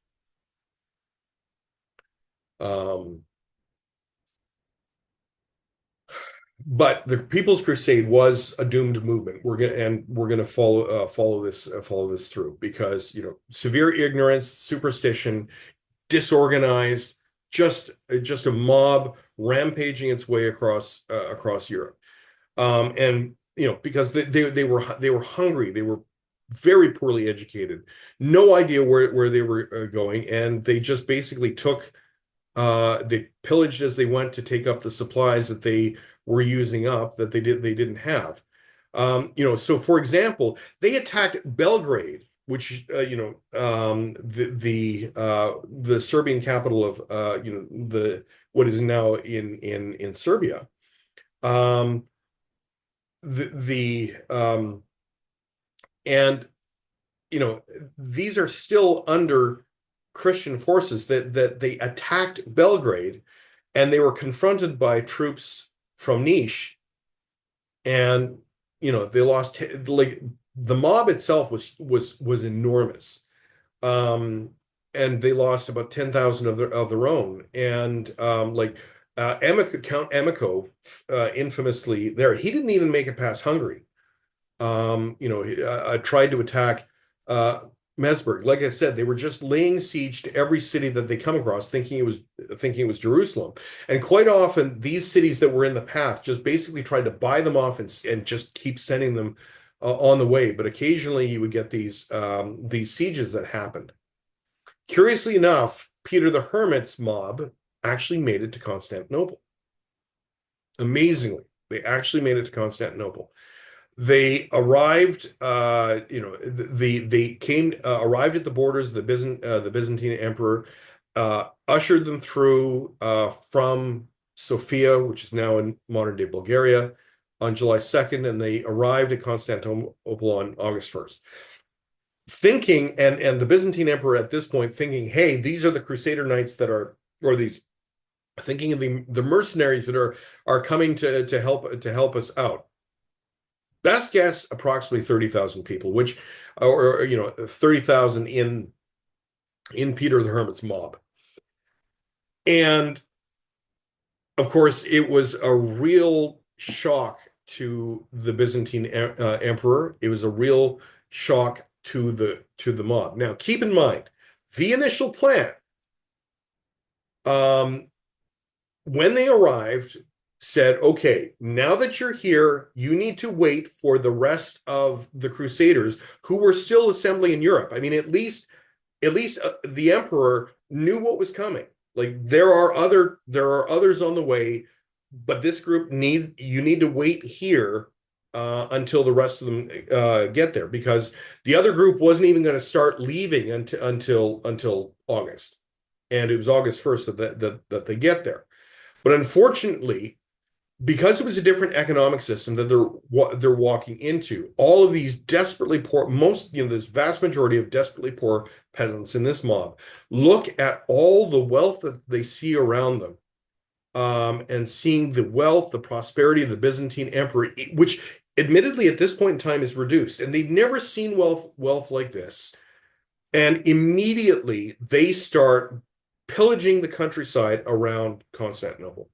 But the People's Crusade was a doomed movement. We're gonna follow this through because severe ignorance, superstition, disorganized, just a mob rampaging its way across Europe. And because they were hungry, they were very poorly educated, no idea where they were going, and they just basically they pillaged as they went to take up the supplies that they were using up that they didn't have. So for example, they attacked Belgrade, which the Serbian capital of the what is now in Serbia. Um, the and these are still under Christian forces that they attacked Belgrade, and they were confronted by troops from Niš, and they lost. Like the mob itself was enormous, and they lost about 10,000 of their own, and Count Emico, infamously there, he didn't even make it past Hungary. Tried to attack Mesberg. Like I said, they were just laying siege to every city that they come across, thinking it was Jerusalem. And quite often, these cities that were in the path just basically tried to buy them off and just keep sending them on the way. But occasionally, you would get these sieges that happened. Curiously enough, Peter the Hermit's mob actually made it to Constantinople. Amazingly, they actually made it to Constantinople. They arrived, arrived at the borders of the Byzantine emperor, ushered them through from Sofia, which is now in modern day Bulgaria, on July 2nd, and they arrived at Constantinople on August 1st. Thinking, and the Byzantine emperor at this point thinking, hey, these are the Crusader knights that are, or these, thinking of the mercenaries that are coming to help us out. Best guess, approximately 30,000 people, which, or 30,000 in Peter the Hermit's mob. And of course, it was a real shock to the Byzantine emperor. It was a real shock to the mob. Now, keep in mind, the initial plan, when they arrived, said, okay, now that you're here, you need to wait for the rest of the Crusaders who were still assembling in Europe. I mean, at least the emperor knew what was coming. Like there are others on the way, but this group you need to wait here until the rest of them get there, because the other group wasn't even going to start leaving until August, and it was August 1st that they get there. But unfortunately, because it was a different economic system that they're walking into, all of these desperately poor, this vast majority of desperately poor peasants in this mob look at all the wealth that they see around them, and seeing the wealth, the prosperity of the Byzantine emperor, which admittedly at this point in time is reduced, and they've never seen wealth like this. And immediately they start pillaging the countryside around Constantinople.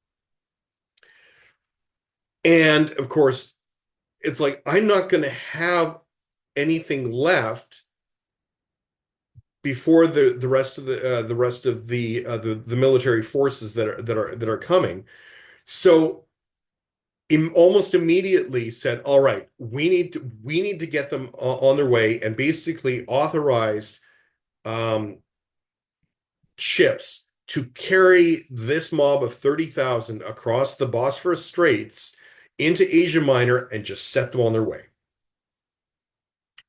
And of course, it's like, I'm not going to have anything left before the rest of the military forces that are coming. So almost immediately said, all right, we need to get them on their way, and basically authorized um, ships to carry this mob of 30,000 across the Bosphorus Straits into Asia Minor and just set them on their way.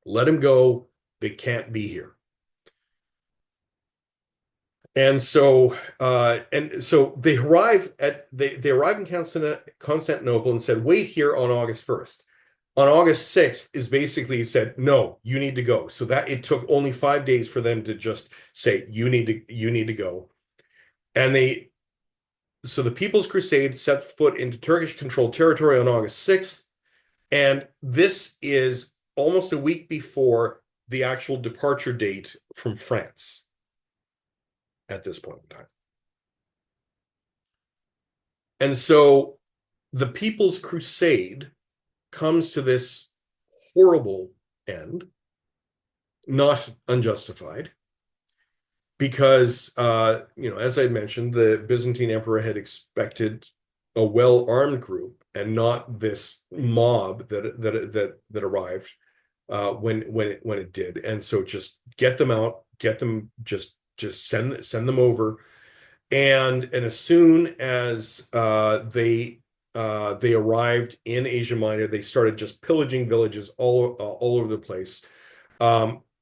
Let them go. They can't be here. And so they arrive in Constantinople and said, wait here on August 1st. On August 6th is basically said, no, you need to go. So that it took only 5 days for them to just say, you need to go. And so the People's Crusade set foot into Turkish controlled territory on August 6th. And this is almost a week before the actual departure date from France at this point in time. And so the People's Crusade comes to this horrible end, not unjustified, because, as I mentioned, the Byzantine emperor had expected a well-armed group and not this mob that arrived when it did. And so just get them out, get them just send them over. And as soon as they arrived in Asia Minor, they started just pillaging villages all over the place.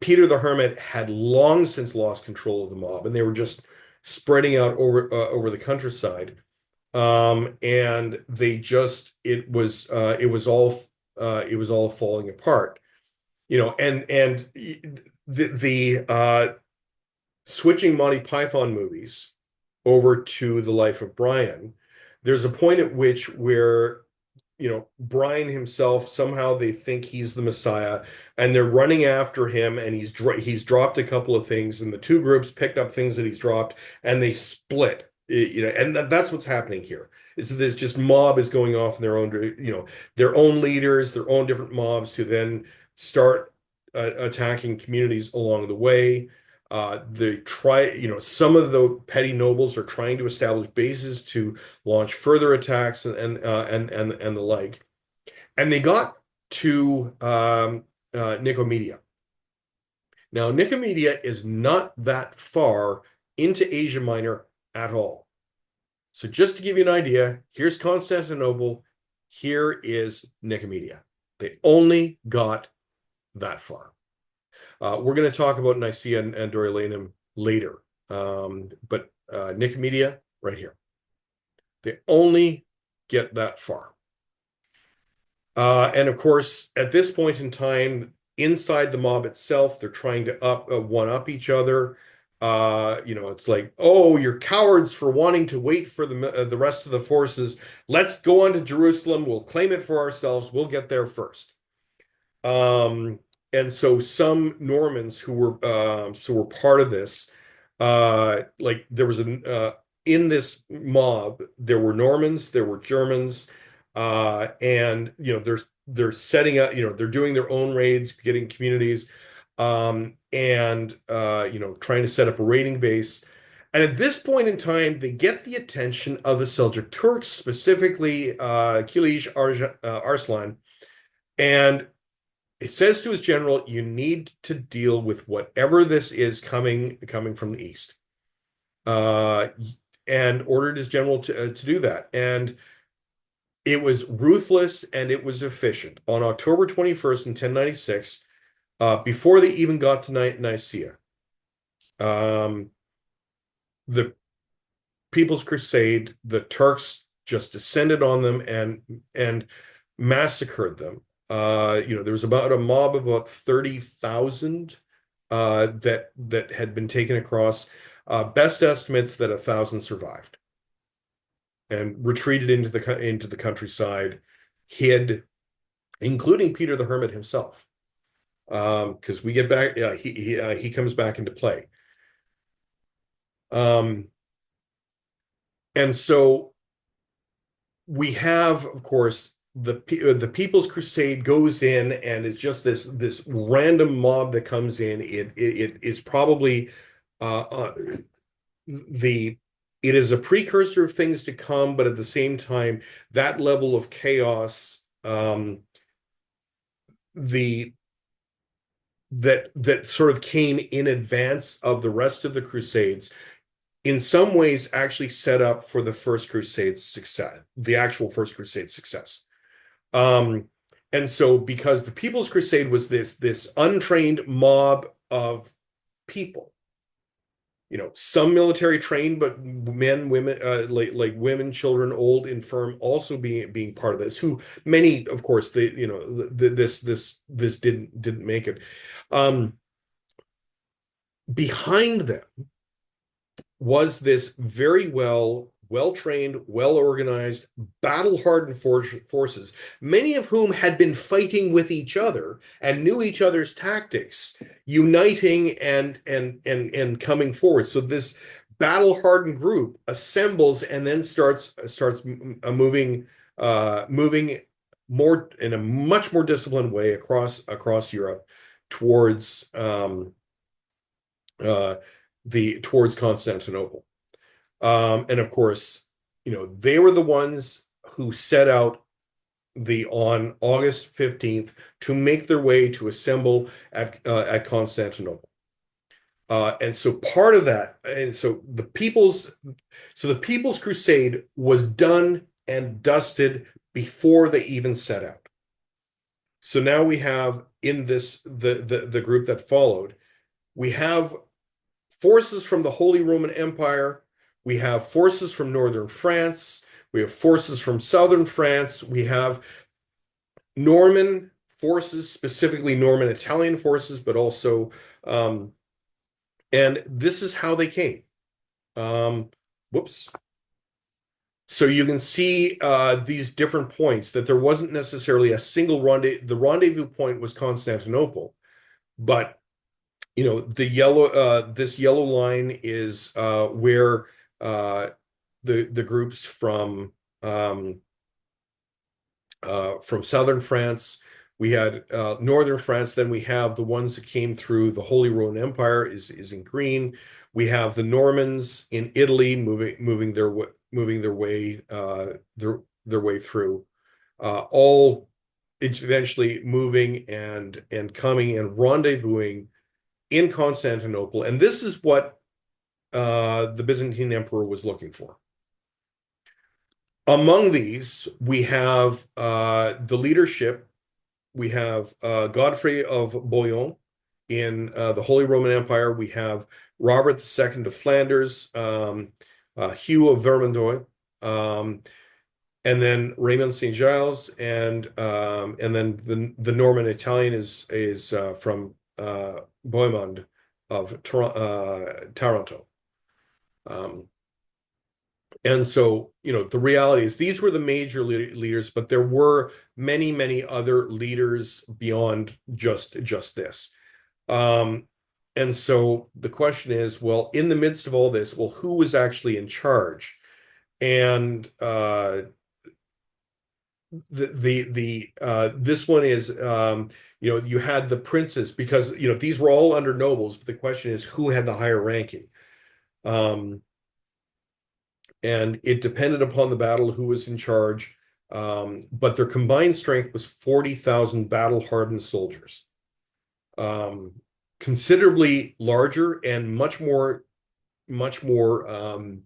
Peter the Hermit had long since lost control of the mob, and they were just spreading out over the countryside. And it was all falling apart. And the switching Monty Python movies over to the life of Brian, there's a point at which where Brian himself, somehow they think he's the Messiah, and they're running after him, and he's dropped a couple of things, and the two groups picked up things that he's dropped, and they split. And that's what's happening here. Is that this just mob is going off in their own leaders, their own different mobs, who then start attacking communities along the way. Some of the petty nobles are trying to establish bases to launch further attacks and the like. And they got to Nicomedia. Now, Nicomedia is not that far into Asia Minor at all. So just to give you an idea, here's Constantinople, here is Nicomedia. They only got that far. We're going to talk about Nicaea and Dorylaeum later, but Nicomedia, right here. They only get that far. And of course, at this point in time, inside the mob itself, they're trying to one-up each other. It's like, oh, you're cowards for wanting to wait for the rest of the forces. Let's go on to Jerusalem. We'll claim it for ourselves. We'll get there first. And so some Normans who were part of this, like there was in this mob, there were Normans, there were Germans, and they're setting up, they're doing their own raids, getting communities, and trying to set up a raiding base. And at this point in time, they get the attention of the Seljuk Turks, specifically Kilij Arslan, and it says to his general, you need to deal with whatever this is coming from the east, and ordered his general to do that. And it was ruthless and it was efficient. On October 21st in 1096, before they even got to Nicaea, the People's Crusade, the Turks just descended on them and massacred them. There was about a mob of about 30,000 that had been taken across. Best estimates that 1,000 survived and retreated into the countryside, hid, including Peter the Hermit himself, because we get back. He comes back into play, and so we have, of course, the People's Crusade goes in, and it's just this random mob that comes in. It is probably the it is a precursor of things to come, but at the same time, that level of chaos, the that sort of came in advance of the rest of the Crusades, in some ways actually set up for the First Crusade's success, the actual First Crusade success. Um, and so, because the People's Crusade was this untrained mob of people, some military trained, but men, women, like women, children, old, infirm, also being part of this. Who many, of course, this didn't make it. Um, Behind them was this very well trained, well organized, battle hardened forces, many of whom had been fighting with each other and knew each other's tactics, uniting and coming forward. So this battle hardened group assembles and then starts moving more in a much more disciplined way across Europe towards uh, towards Constantinople. And of course, they were the ones who set out on August 15th to make their way to assemble at Constantinople. And so part of that, and so the People's Crusade was done and dusted before they even set out. So now we have in the group that followed, we have forces from the Holy Roman Empire. We have forces from northern France. We have forces from southern France. We have Norman forces, specifically Norman Italian forces, but also, and this is how they came. Whoops. So you can see these different points that there wasn't necessarily a single rendezvous. The rendezvous point was Constantinople, but this yellow line is where the groups from southern France. We had northern France. Then we have the ones that came through the Holy Roman Empire is in green. We have the Normans in Italy moving their way their way through, all eventually moving and coming and rendezvousing in Constantinople. And this is what the Byzantine emperor was looking for. Among these, we have the leadership. We have Godfrey of Bouillon in the Holy Roman Empire. We have Robert II of Flanders, Hugh of Vermandois, and then Raymond St. Giles, and then the Norman Italian is from Bohemond of Taranto. And so, the reality is these were the major leaders, but there were many other leaders beyond just this. And so the question is, well, in the midst of all this, well, who was actually in charge? And this one is, you had the princes, because these were all under nobles, but the question is who had the higher ranking. And it depended upon the battle who was in charge. But their combined strength was 40,000 battle-hardened soldiers, considerably larger and much more the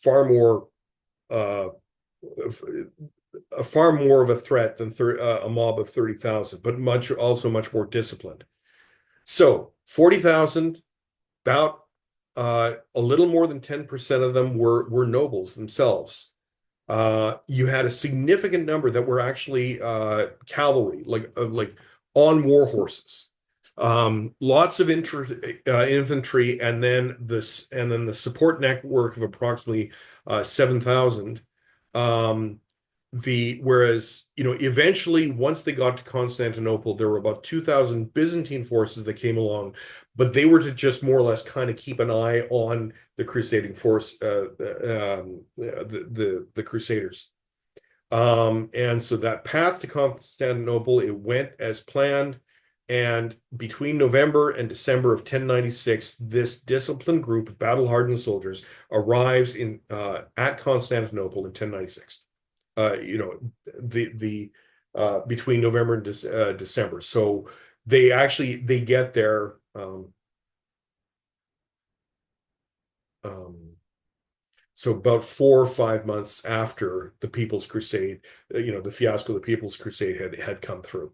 far more far more of a threat than a mob of 30,000, but much more disciplined. So 40,000, about a little more than 10% of them were nobles themselves. You had a significant number that were actually cavalry, like on war horses. Lots of infantry, and then the support network of approximately 7,000. Whereas eventually, once they got to Constantinople, there were about 2,000 Byzantine forces that came along, but they were to just more or less kind of keep an eye on the crusading force, the Crusaders. And so that path to Constantinople, it went as planned, And between November and December of 1096, this disciplined group of battle-hardened soldiers arrives in at Constantinople in 1096. The between November and December. So they get there. Um, so about 4 or 5 months after the People's Crusade, the fiasco of the People's Crusade had come through.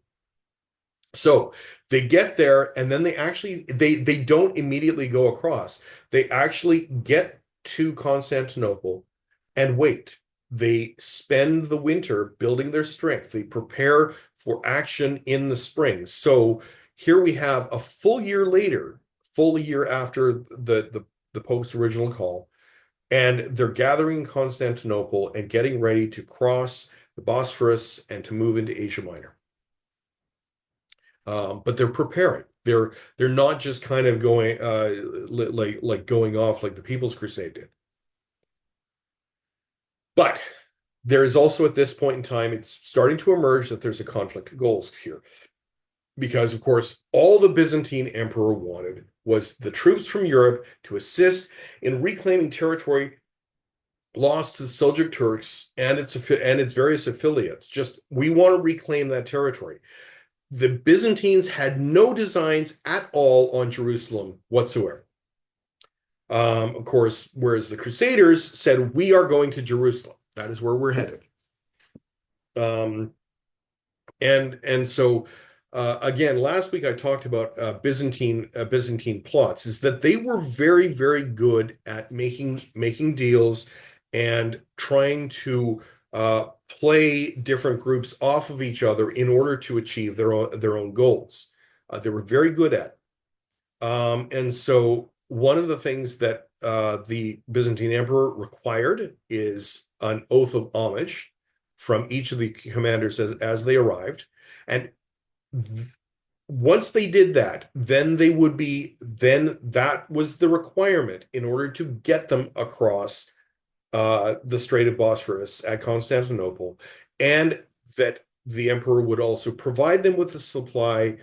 So they get there, and then they don't immediately go across. They actually get to Constantinople and wait. They spend the winter building their strength. They prepare for action in the spring. So here we have a full year later, full year after the Pope's original call, and they're gathering in Constantinople and getting ready to cross the Bosphorus and to move into Asia Minor. But they're preparing. They're not just kind of going like going off like the People's Crusade did. But there is also at this point in time, it's starting to emerge that there's a conflict of goals here. Because, of course, all the Byzantine emperor wanted was the troops from Europe to assist in reclaiming territory lost to the Seljuk Turks and its various affiliates. Just, we want to reclaim that territory. The Byzantines had no designs at all on Jerusalem whatsoever. Of course, whereas the Crusaders said, we are going to Jerusalem. That is where we're headed. Um, and so again, last week I talked about Byzantine plots. Is that they were very, very good at making deals and trying to play different groups off of each other in order to achieve their own goals. They were very good at it. And so one of the things that the Byzantine emperor required is an oath of homage from each of the commanders as they arrived. And once they did that, then that was the requirement in order to get them across the Strait of Bosphorus at Constantinople, and that the emperor would also provide them with the supplies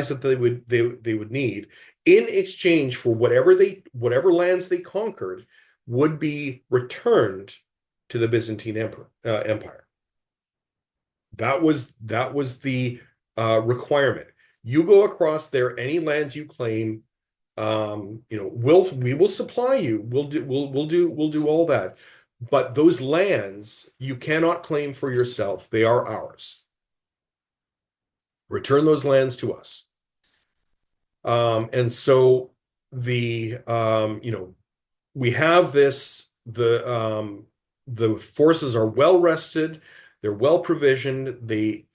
that they would need in exchange for whatever lands they conquered would be returned to the Byzantine Empire. That was the requirement. You go across there, any lands you claim, we will supply you. We'll do all that. But those lands you cannot claim for yourself. They are ours. Return those lands to us. And so we have this, the forces are well rested, they're well provisioned. They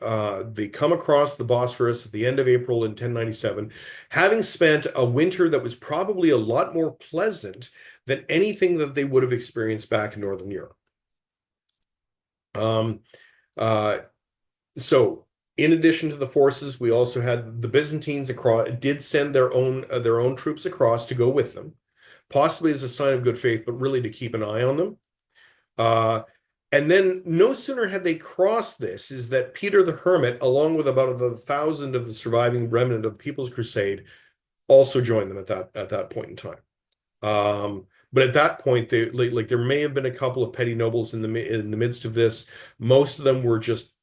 come across the Bosphorus at the end of April in 1097, having spent a winter that was probably a lot more pleasant than anything that they would have experienced back in Northern Europe. So in addition to the forces, we also had the Byzantines did send their own troops across to go with them, possibly as a sign of good faith, but really to keep an eye on them. And then no sooner had they crossed this is that Peter the Hermit, along with about 1,000 of the surviving remnant of the People's Crusade, also joined them at that point in time. But at that point, there may have been a couple of petty nobles in the midst of this. Most of them were just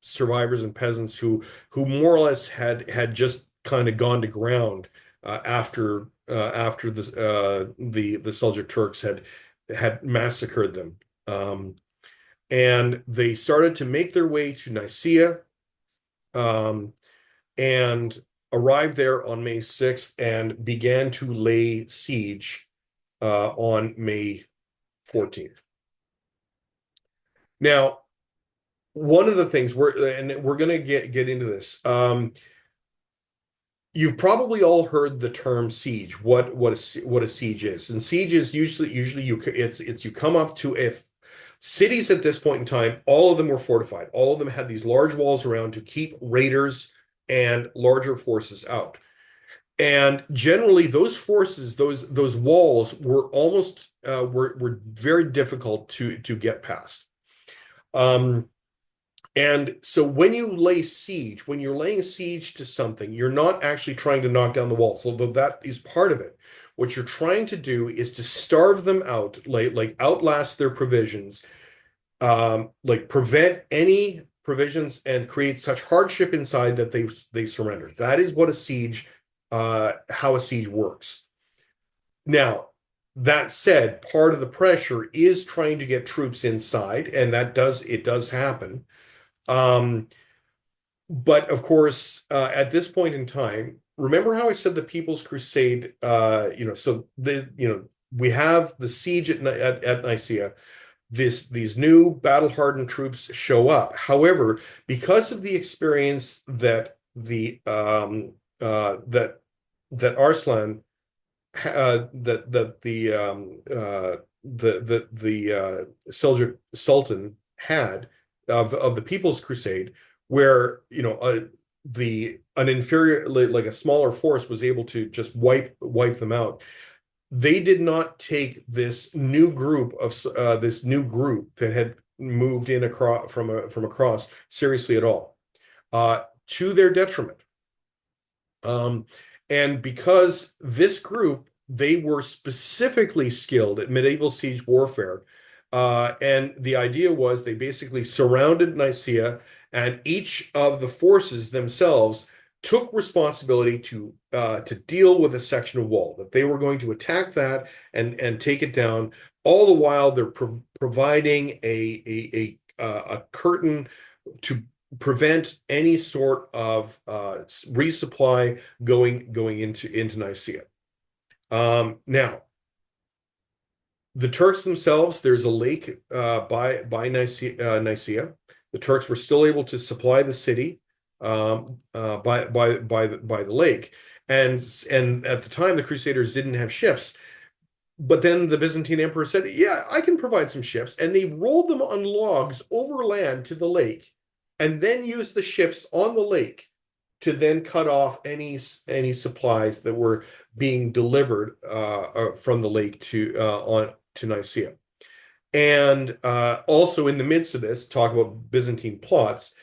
survivors and peasants who more or less had just kind of gone to ground after the Seljuk Turks had massacred them. And they started to make their way to Nicaea, and arrived there on May 6th and began to lay siege on May 14th. Now, one of the things we're going to get into this. You've probably all heard the term siege. What a siege is, and siege is usually you come up to if cities at this point in time, all of them were fortified. All of them had these large walls around to keep raiders and larger forces out. And generally, those forces, those walls were almost were very difficult to get past. And so when you lay siege, when you're laying siege to something, you're not actually trying to knock down the walls, although that is part of it. What you're trying to do is to starve them out, like outlast their provisions, like prevent any provisions and create such hardship inside that they surrender. That is what a siege, how a siege works. Now, that said, part of the pressure is trying to get troops inside, and it does happen. Um, but of course, at this point in time, remember how I said the People's Crusade, so we have the siege at Nicaea. These new battle-hardened troops show up. However, because of the experience that the that Arslan that the Seljuk Sultan had of the People's Crusade, where the an inferior, like a smaller force, was able to just wipe them out. They did not take this new group that had moved in across from across seriously at all, to their detriment. Um, and because this group, they were specifically skilled at medieval siege warfare. And the idea was they basically surrounded Nicaea, and each of the forces themselves took responsibility to deal with a section of wall, that they were going to attack that and take it down. All the while, they're providing a curtain to prevent any sort of resupply going into Nicaea. Now, the Turks themselves, there's a lake by Nicaea. The Turks were still able to supply the city by the lake, and at the time the Crusaders didn't have ships. But then the Byzantine emperor said, "Yeah, I can provide some ships," and they rolled them on logs overland to the lake, and then used the ships on the lake to then cut off any supplies that were being delivered from the lake to Nicaea. And also in the midst of this, talk about Byzantine plots,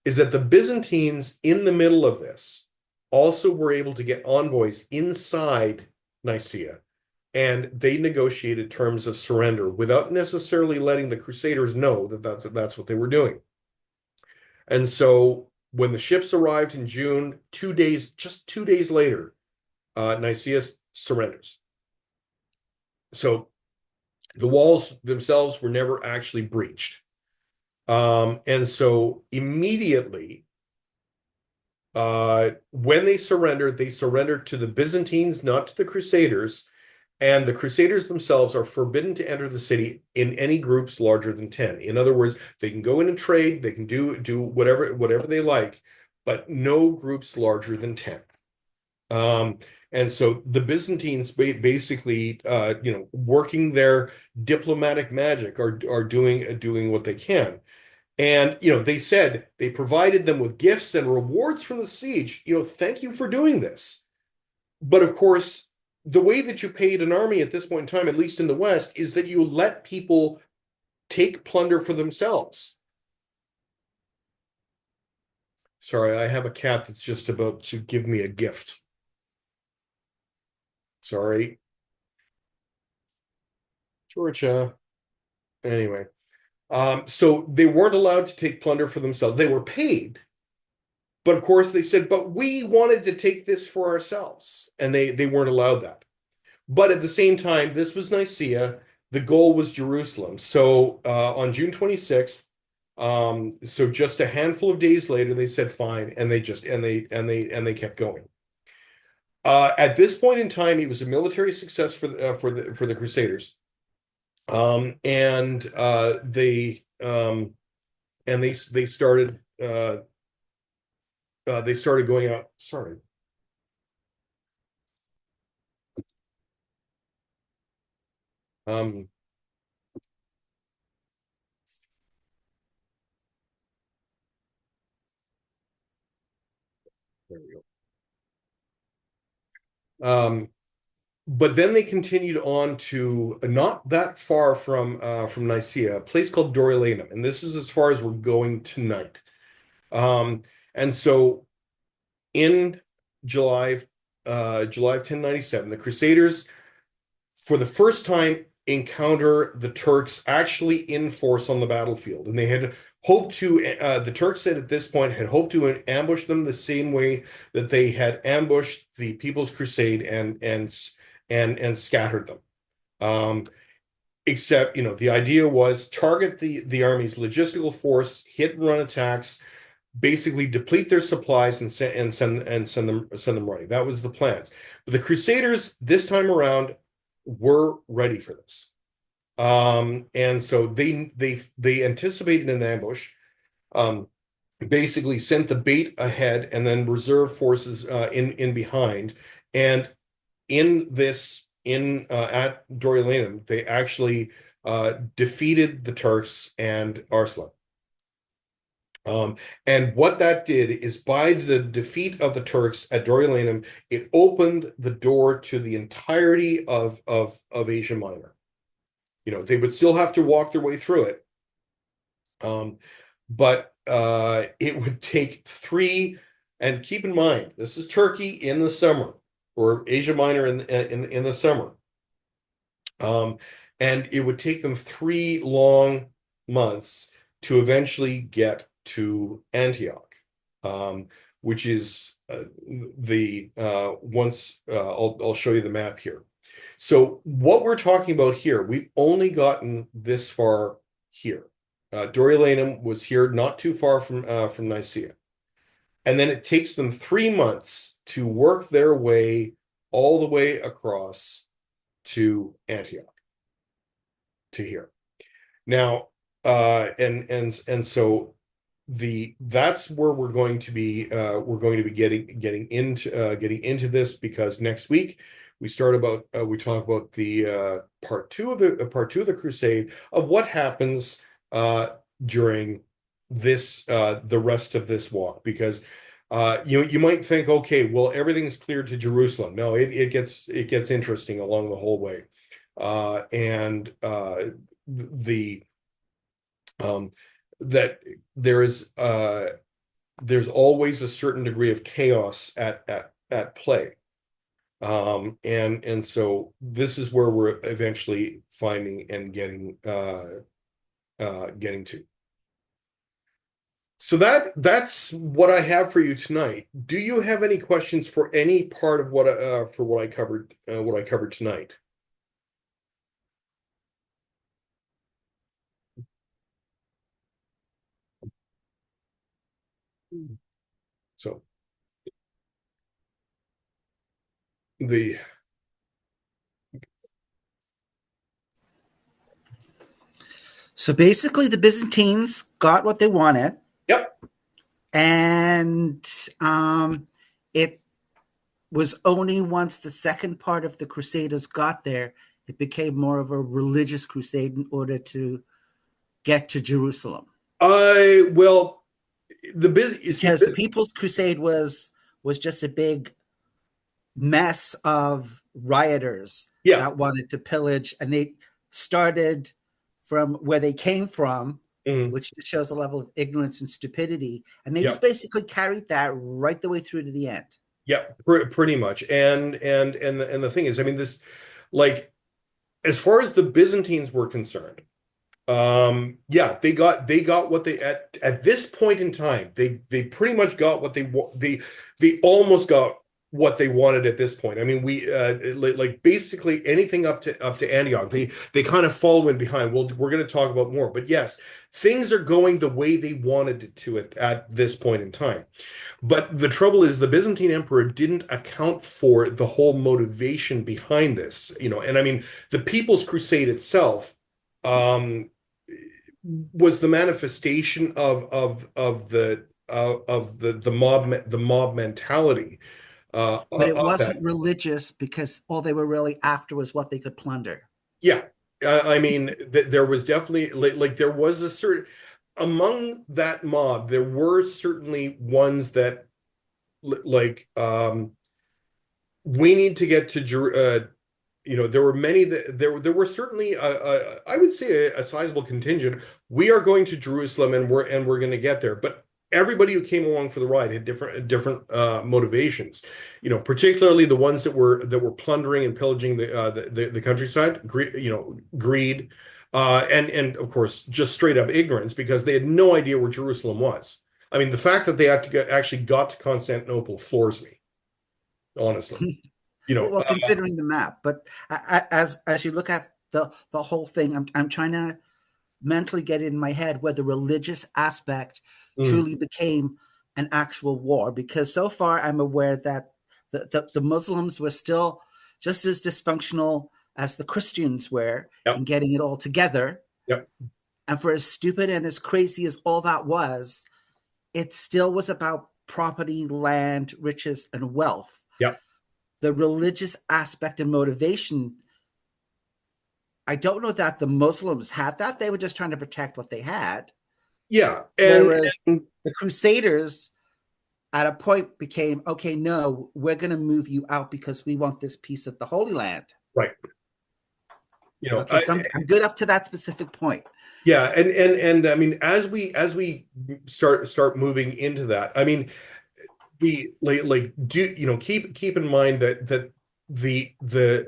is that the Byzantines in the middle of this also were able to get envoys inside Nicaea, and they negotiated terms of surrender without necessarily letting the Crusaders know that's what they were doing. And so when the ships arrived in June, just 2 days later, Nicaea surrenders. So the walls themselves were never actually breached. And so immediately, when they surrendered to the Byzantines, not to the Crusaders. And the Crusaders themselves are forbidden to enter the city in any groups larger than 10. In other words, they can go in and trade, they can do whatever they like, but no groups larger than 10. Um, and so the Byzantines basically, working their diplomatic magic, are doing what they can. And they said they provided them with gifts and rewards from the siege. Thank you for doing this. But of course, the way that you paid an army at this point in time, at least in the West, is that you let people take plunder for themselves. Sorry, I have a cat that's just about to give me a gift. Sorry, Georgia. Anyway, so they weren't allowed to take plunder for themselves. They were paid, but of course they said, "But we wanted to take this for ourselves," and they weren't allowed that. But at the same time, this was Nicaea. The goal was Jerusalem. So on June 26th, so just a handful of days later, they said fine, and they kept going. At this point in time, it was a military success for the Crusaders, and they started going out. Sorry. Um, there we go. but then they continued on to not that far from Nicaea, a place called Dorylaeum, and this is as far as we're going tonight. Um, and so in July, July of 1097, the Crusaders, for the first time, encounter the Turks actually in force on the battlefield, and they had hoped to. The Turks said at this point had hoped to ambush them the same way that they had ambushed the People's Crusade and scattered them. Um, except, the idea was target the army's logistical force, hit and run attacks, basically deplete their supplies and send them running. That was the plans. But the Crusaders this time around were ready for this. And so they anticipated an ambush, um, basically sent the bait ahead and then reserve forces in behind. And in this in at Dorylaeum, they actually defeated the Turks and Arslan. And what that did is, by the defeat of the Turks at Dorylaeum, it opened the door to the entirety of Asia Minor. They would still have to walk their way through it, but it would take three. And keep in mind, this is Turkey in the summer, or Asia Minor in the summer. And it would take them 3 long months to eventually get to Antioch, which is the once I'll show you the map here. So what we're talking about here, we've only gotten this far here. Dorylaeum was here, not too far from Nicaea, and then it takes them 3 months to work their way all the way across to Antioch, to here. Now, and so that's where we're going to be getting into this, because next week we talk about the part two of the Crusade, of what happens during this the rest of this walk, because you might think, okay, well, everything's cleared to Jerusalem. No, it gets interesting along the whole way. And the that there's always a certain degree of chaos at play. And so this is where we're eventually finding and getting to. So that's what I have for you tonight. Do you have any questions for any part of what I covered tonight? So the So basically, the Byzantines got what they wanted, Yep. and it was only once the second part of the Crusaders got there, it became more of a religious crusade in order to get to Jerusalem. Well, you see, Because the People's Crusade was just a big mess of rioters yeah. that wanted to pillage, and they started from where they came from, Mhm. which shows a level of ignorance and stupidity, and they Yeah. just basically carried that right the way through to the end. Yeah, pretty much. And the thing is, I mean, this, like, as far as the Byzantines were concerned, yeah, they got what at this point in time, they pretty much got what they almost got what they wanted at this point. I mean, we like basically anything up to Antioch, they kind of follow in behind. We're going to talk about more, but yes, things are going the way they wanted it to at this point in time. But the trouble is, the Byzantine emperor didn't account for the whole motivation behind this, and I mean, the People's Crusade itself um, was the manifestation of the mob mentality But it of that. wasn't religious, because all they were really after was what they could plunder. Yeah, I mean, there was definitely, like there was a certain, among that mob, there were certainly ones that, like, we need to get to Jerusalem. there were many that there were certainly I would say a sizable contingent. We are going to Jerusalem and we're going to get there, but everybody who came along for the ride had different motivations. Particularly the ones that were plundering and pillaging the countryside. Greed, and of course just straight up ignorance because they had no idea where Jerusalem was. I mean, the fact that they actually got to Constantinople floors me, honestly. You know, Well, considering the map, but as you look at the whole thing, I'm trying to mentally get it in my head where the religious aspect mm, truly became an actual war. Because so far, I'm aware that the Muslims were still just as dysfunctional as the Christians were in yep, getting it all together. yep, And for as stupid and as crazy as all that was, it still was about property, land, riches, and wealth. yep, The religious aspect and motivation, I don't know that the Muslims had that. They were just trying to protect what they had. yeah, Whereas and the Crusaders at a point became, okay, no, we're going to move you out because we want this piece of the Holy Land. right. Okay, so I'm good up to that specific point. Yeah, and I mean, as we start moving into that, I mean, we like do keep in mind that the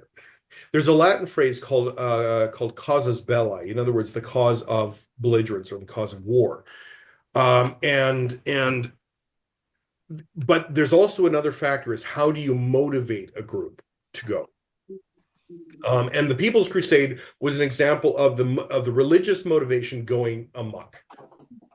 there's a Latin phrase called casus belli. In other words, the cause of belligerence or the cause of war. And but there's also another factor is how do you motivate a group to go? And the People's Crusade was an example of the religious motivation going amok.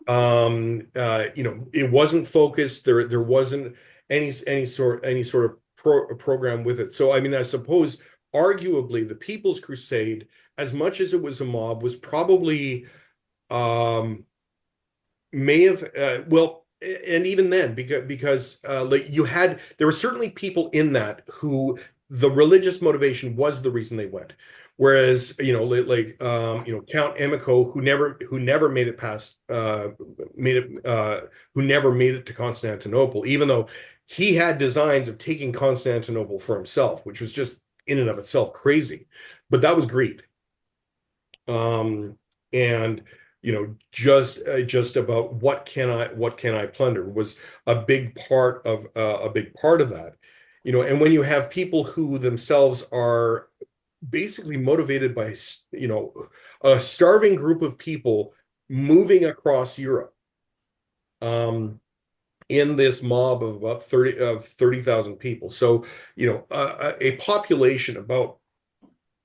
It wasn't focused. There wasn't any sort of program with it. So I mean, I suppose arguably the People's Crusade, as much as it was a mob, was probably um, may have well, and even then because like there were certainly people in that who the religious motivation was the reason they went, whereas Count Emiko, who never made it past made it who never made it to Constantinople, even though he had designs of taking Constantinople for himself, which was just in and of itself crazy, but that was greed. And just about what can I plunder was a big part of that. And when you have people who themselves are basically motivated by a starving group of people moving across Europe, um in this mob of about 30,000 people. So, a population about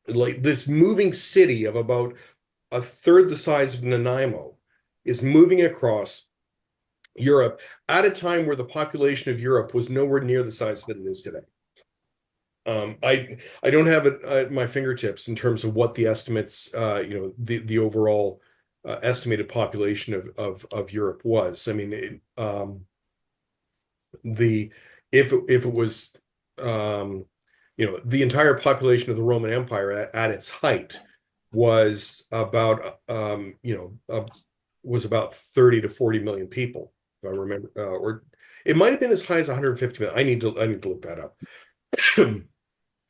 like this moving city of about a third the size of Nanaimo is moving across Europe at a time where the population of Europe was nowhere near the size that it is today. I don't have it at my fingertips in terms of what the estimates, the overall estimated population of Europe was. I mean, the if it was, the entire population of the Roman Empire at its height was about 30 to 40 million people, if I remember, or it might have been as high as 150 million. I need to look that up.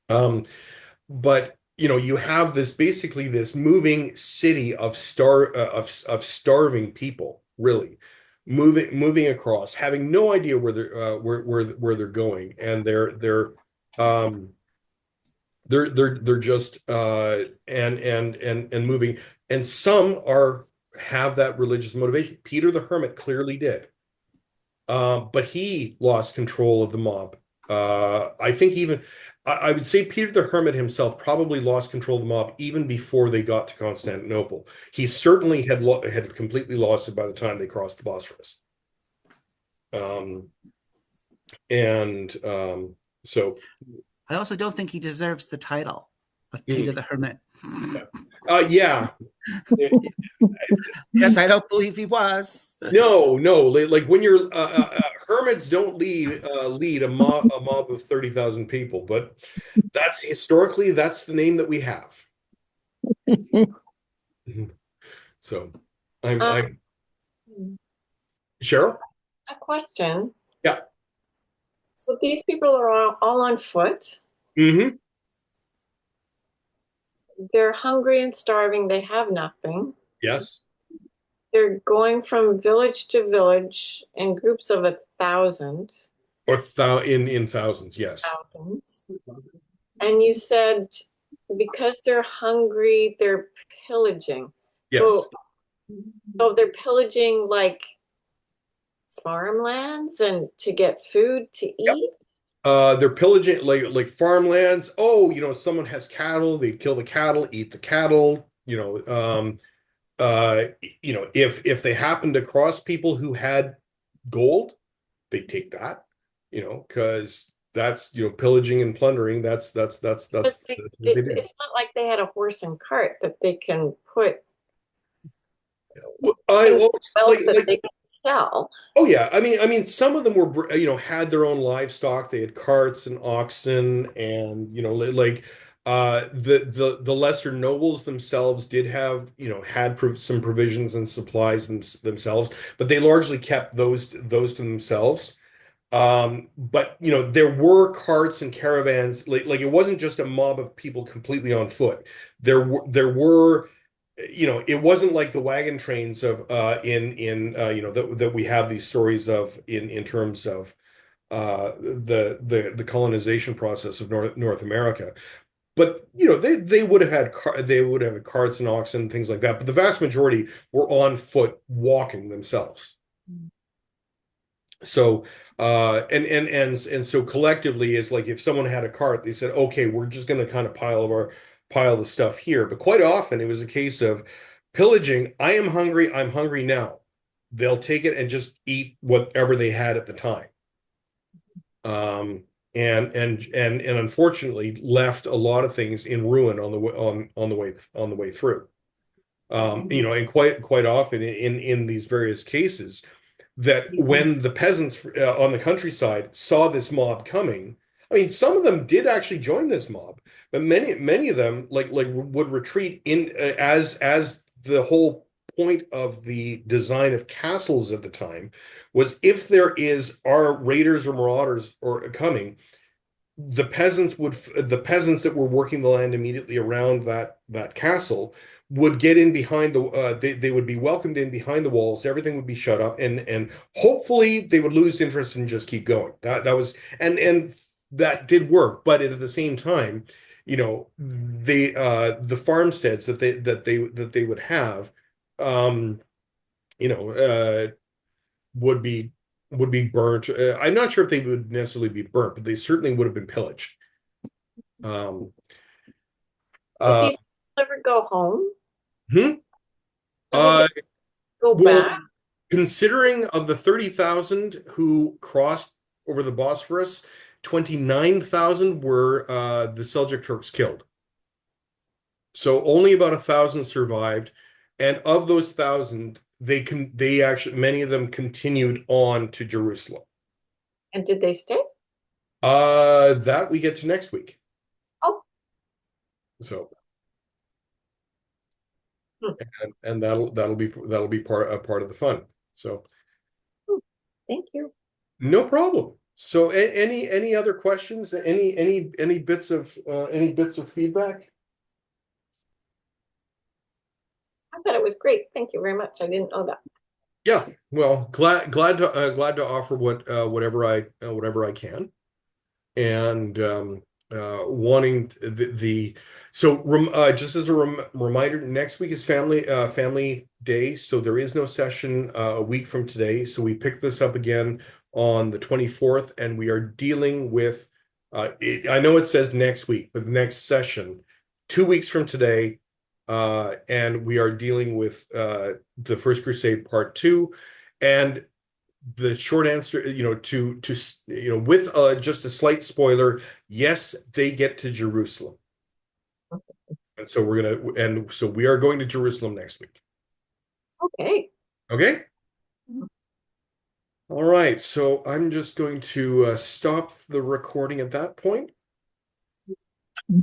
um, but you have this moving city of starving people, really moving across, having no idea where they're going, and um they're just and moving, and some have that religious motivation. Peter the Hermit clearly did, but he lost control of the mob. I think even I would say Peter the Hermit himself probably lost control of the mob even before they got to Constantinople. He certainly had completely lost it by the time they crossed the Bosphorus. Um, and so I also don't think he deserves the title of Peter mm, the Hermit. yeah. Because I don't believe he was. No, no. Like when you're hermits don't lead a mob of 30,000 people, but that's historically that's the name that we have. Mhm. So Um, I'm Cheryl. a question. Yeah. So these people are all on foot. Hmm. they're hungry and starving. They have nothing. Yes. They're going from village to village in groups of 1,000, Or in thousands, yes. thousands. And you said because they're hungry, they're pillaging. Yes. So they're pillaging like farmlands and to get food to Yep. eat. They're pillaging like farmlands. Oh, someone has cattle, they'd kill the cattle, eat the cattle, if they happen to cross people who had gold, they take that, because that's, pillaging and plundering. But That's what they do. it's not like they had a horse and cart that they can put Well, I things well, wealth that like they can sell. oh yeah, I mean, some of them were, had their own livestock. They had carts and oxen, and the lesser nobles themselves did have, had some provisions and supplies themselves, but they largely kept those to themselves. But there were carts and caravans. Like it wasn't just a mob of people completely on foot. There were it wasn't like the wagon trains of in that we have these stories of in terms of the colonization process of North America. But they would have they would have had carts and oxen and things like that. But the vast majority were on foot walking themselves. So and so collectively is like if someone had a cart, they said, okay, we're just going to kind of pile the stuff here. But quite often it was a case of pillaging. I am hungry. I'm hungry now. They'll take it and just eat whatever they had at the time. And unfortunately left a lot of things in ruin on the way on the way through. And quite often in these various cases that when the peasants on the countryside saw this mob coming, I mean, some of them did actually join this mob, but many of them like would retreat in as the whole point of the design of castles at the time was if there are raiders or marauders or coming, the peasants that were working the land immediately around that castle would get in behind they would be welcomed in behind the walls. Everything would be shut up, and hopefully they would lose interest and just keep going. That was and that did work, but at the same time, the farmsteads that they would have, um you know would be burnt. I'm not sure if they would necessarily be burnt, but they certainly would have been pillaged. Um, Did uh, these people ever go home? hmm? Did they uh, go well, back? considering of the 30,000 who crossed over the Bosphorus, 29,000 were the Seljuk Turks killed. So only about 1,000 survived, and of those 1,000, they actually many of them continued on to Jerusalem. And did they stay? That we get to next week. Oh, So hmm, and that'll be part of the fun. So hmm. Thank you. no problem. So any other questions? Any bits of feedback? I thought it was great. Thank you very much. I didn't know that. Yeah. Well, glad to offer whatever I can. And wanting just as a reminder, next week is family day, so there is no session a week from today. So we pick this up again on the 24th, and we are dealing with I know it says next week, but the next session 2 weeks from today, and we are dealing with the First Crusade Part 2. And the short answer, with just a slight spoiler, yes, they get to Jerusalem. And so we are going to Jerusalem next week. Okay. Okay. All right. So I'm just going to stop the recording at that point.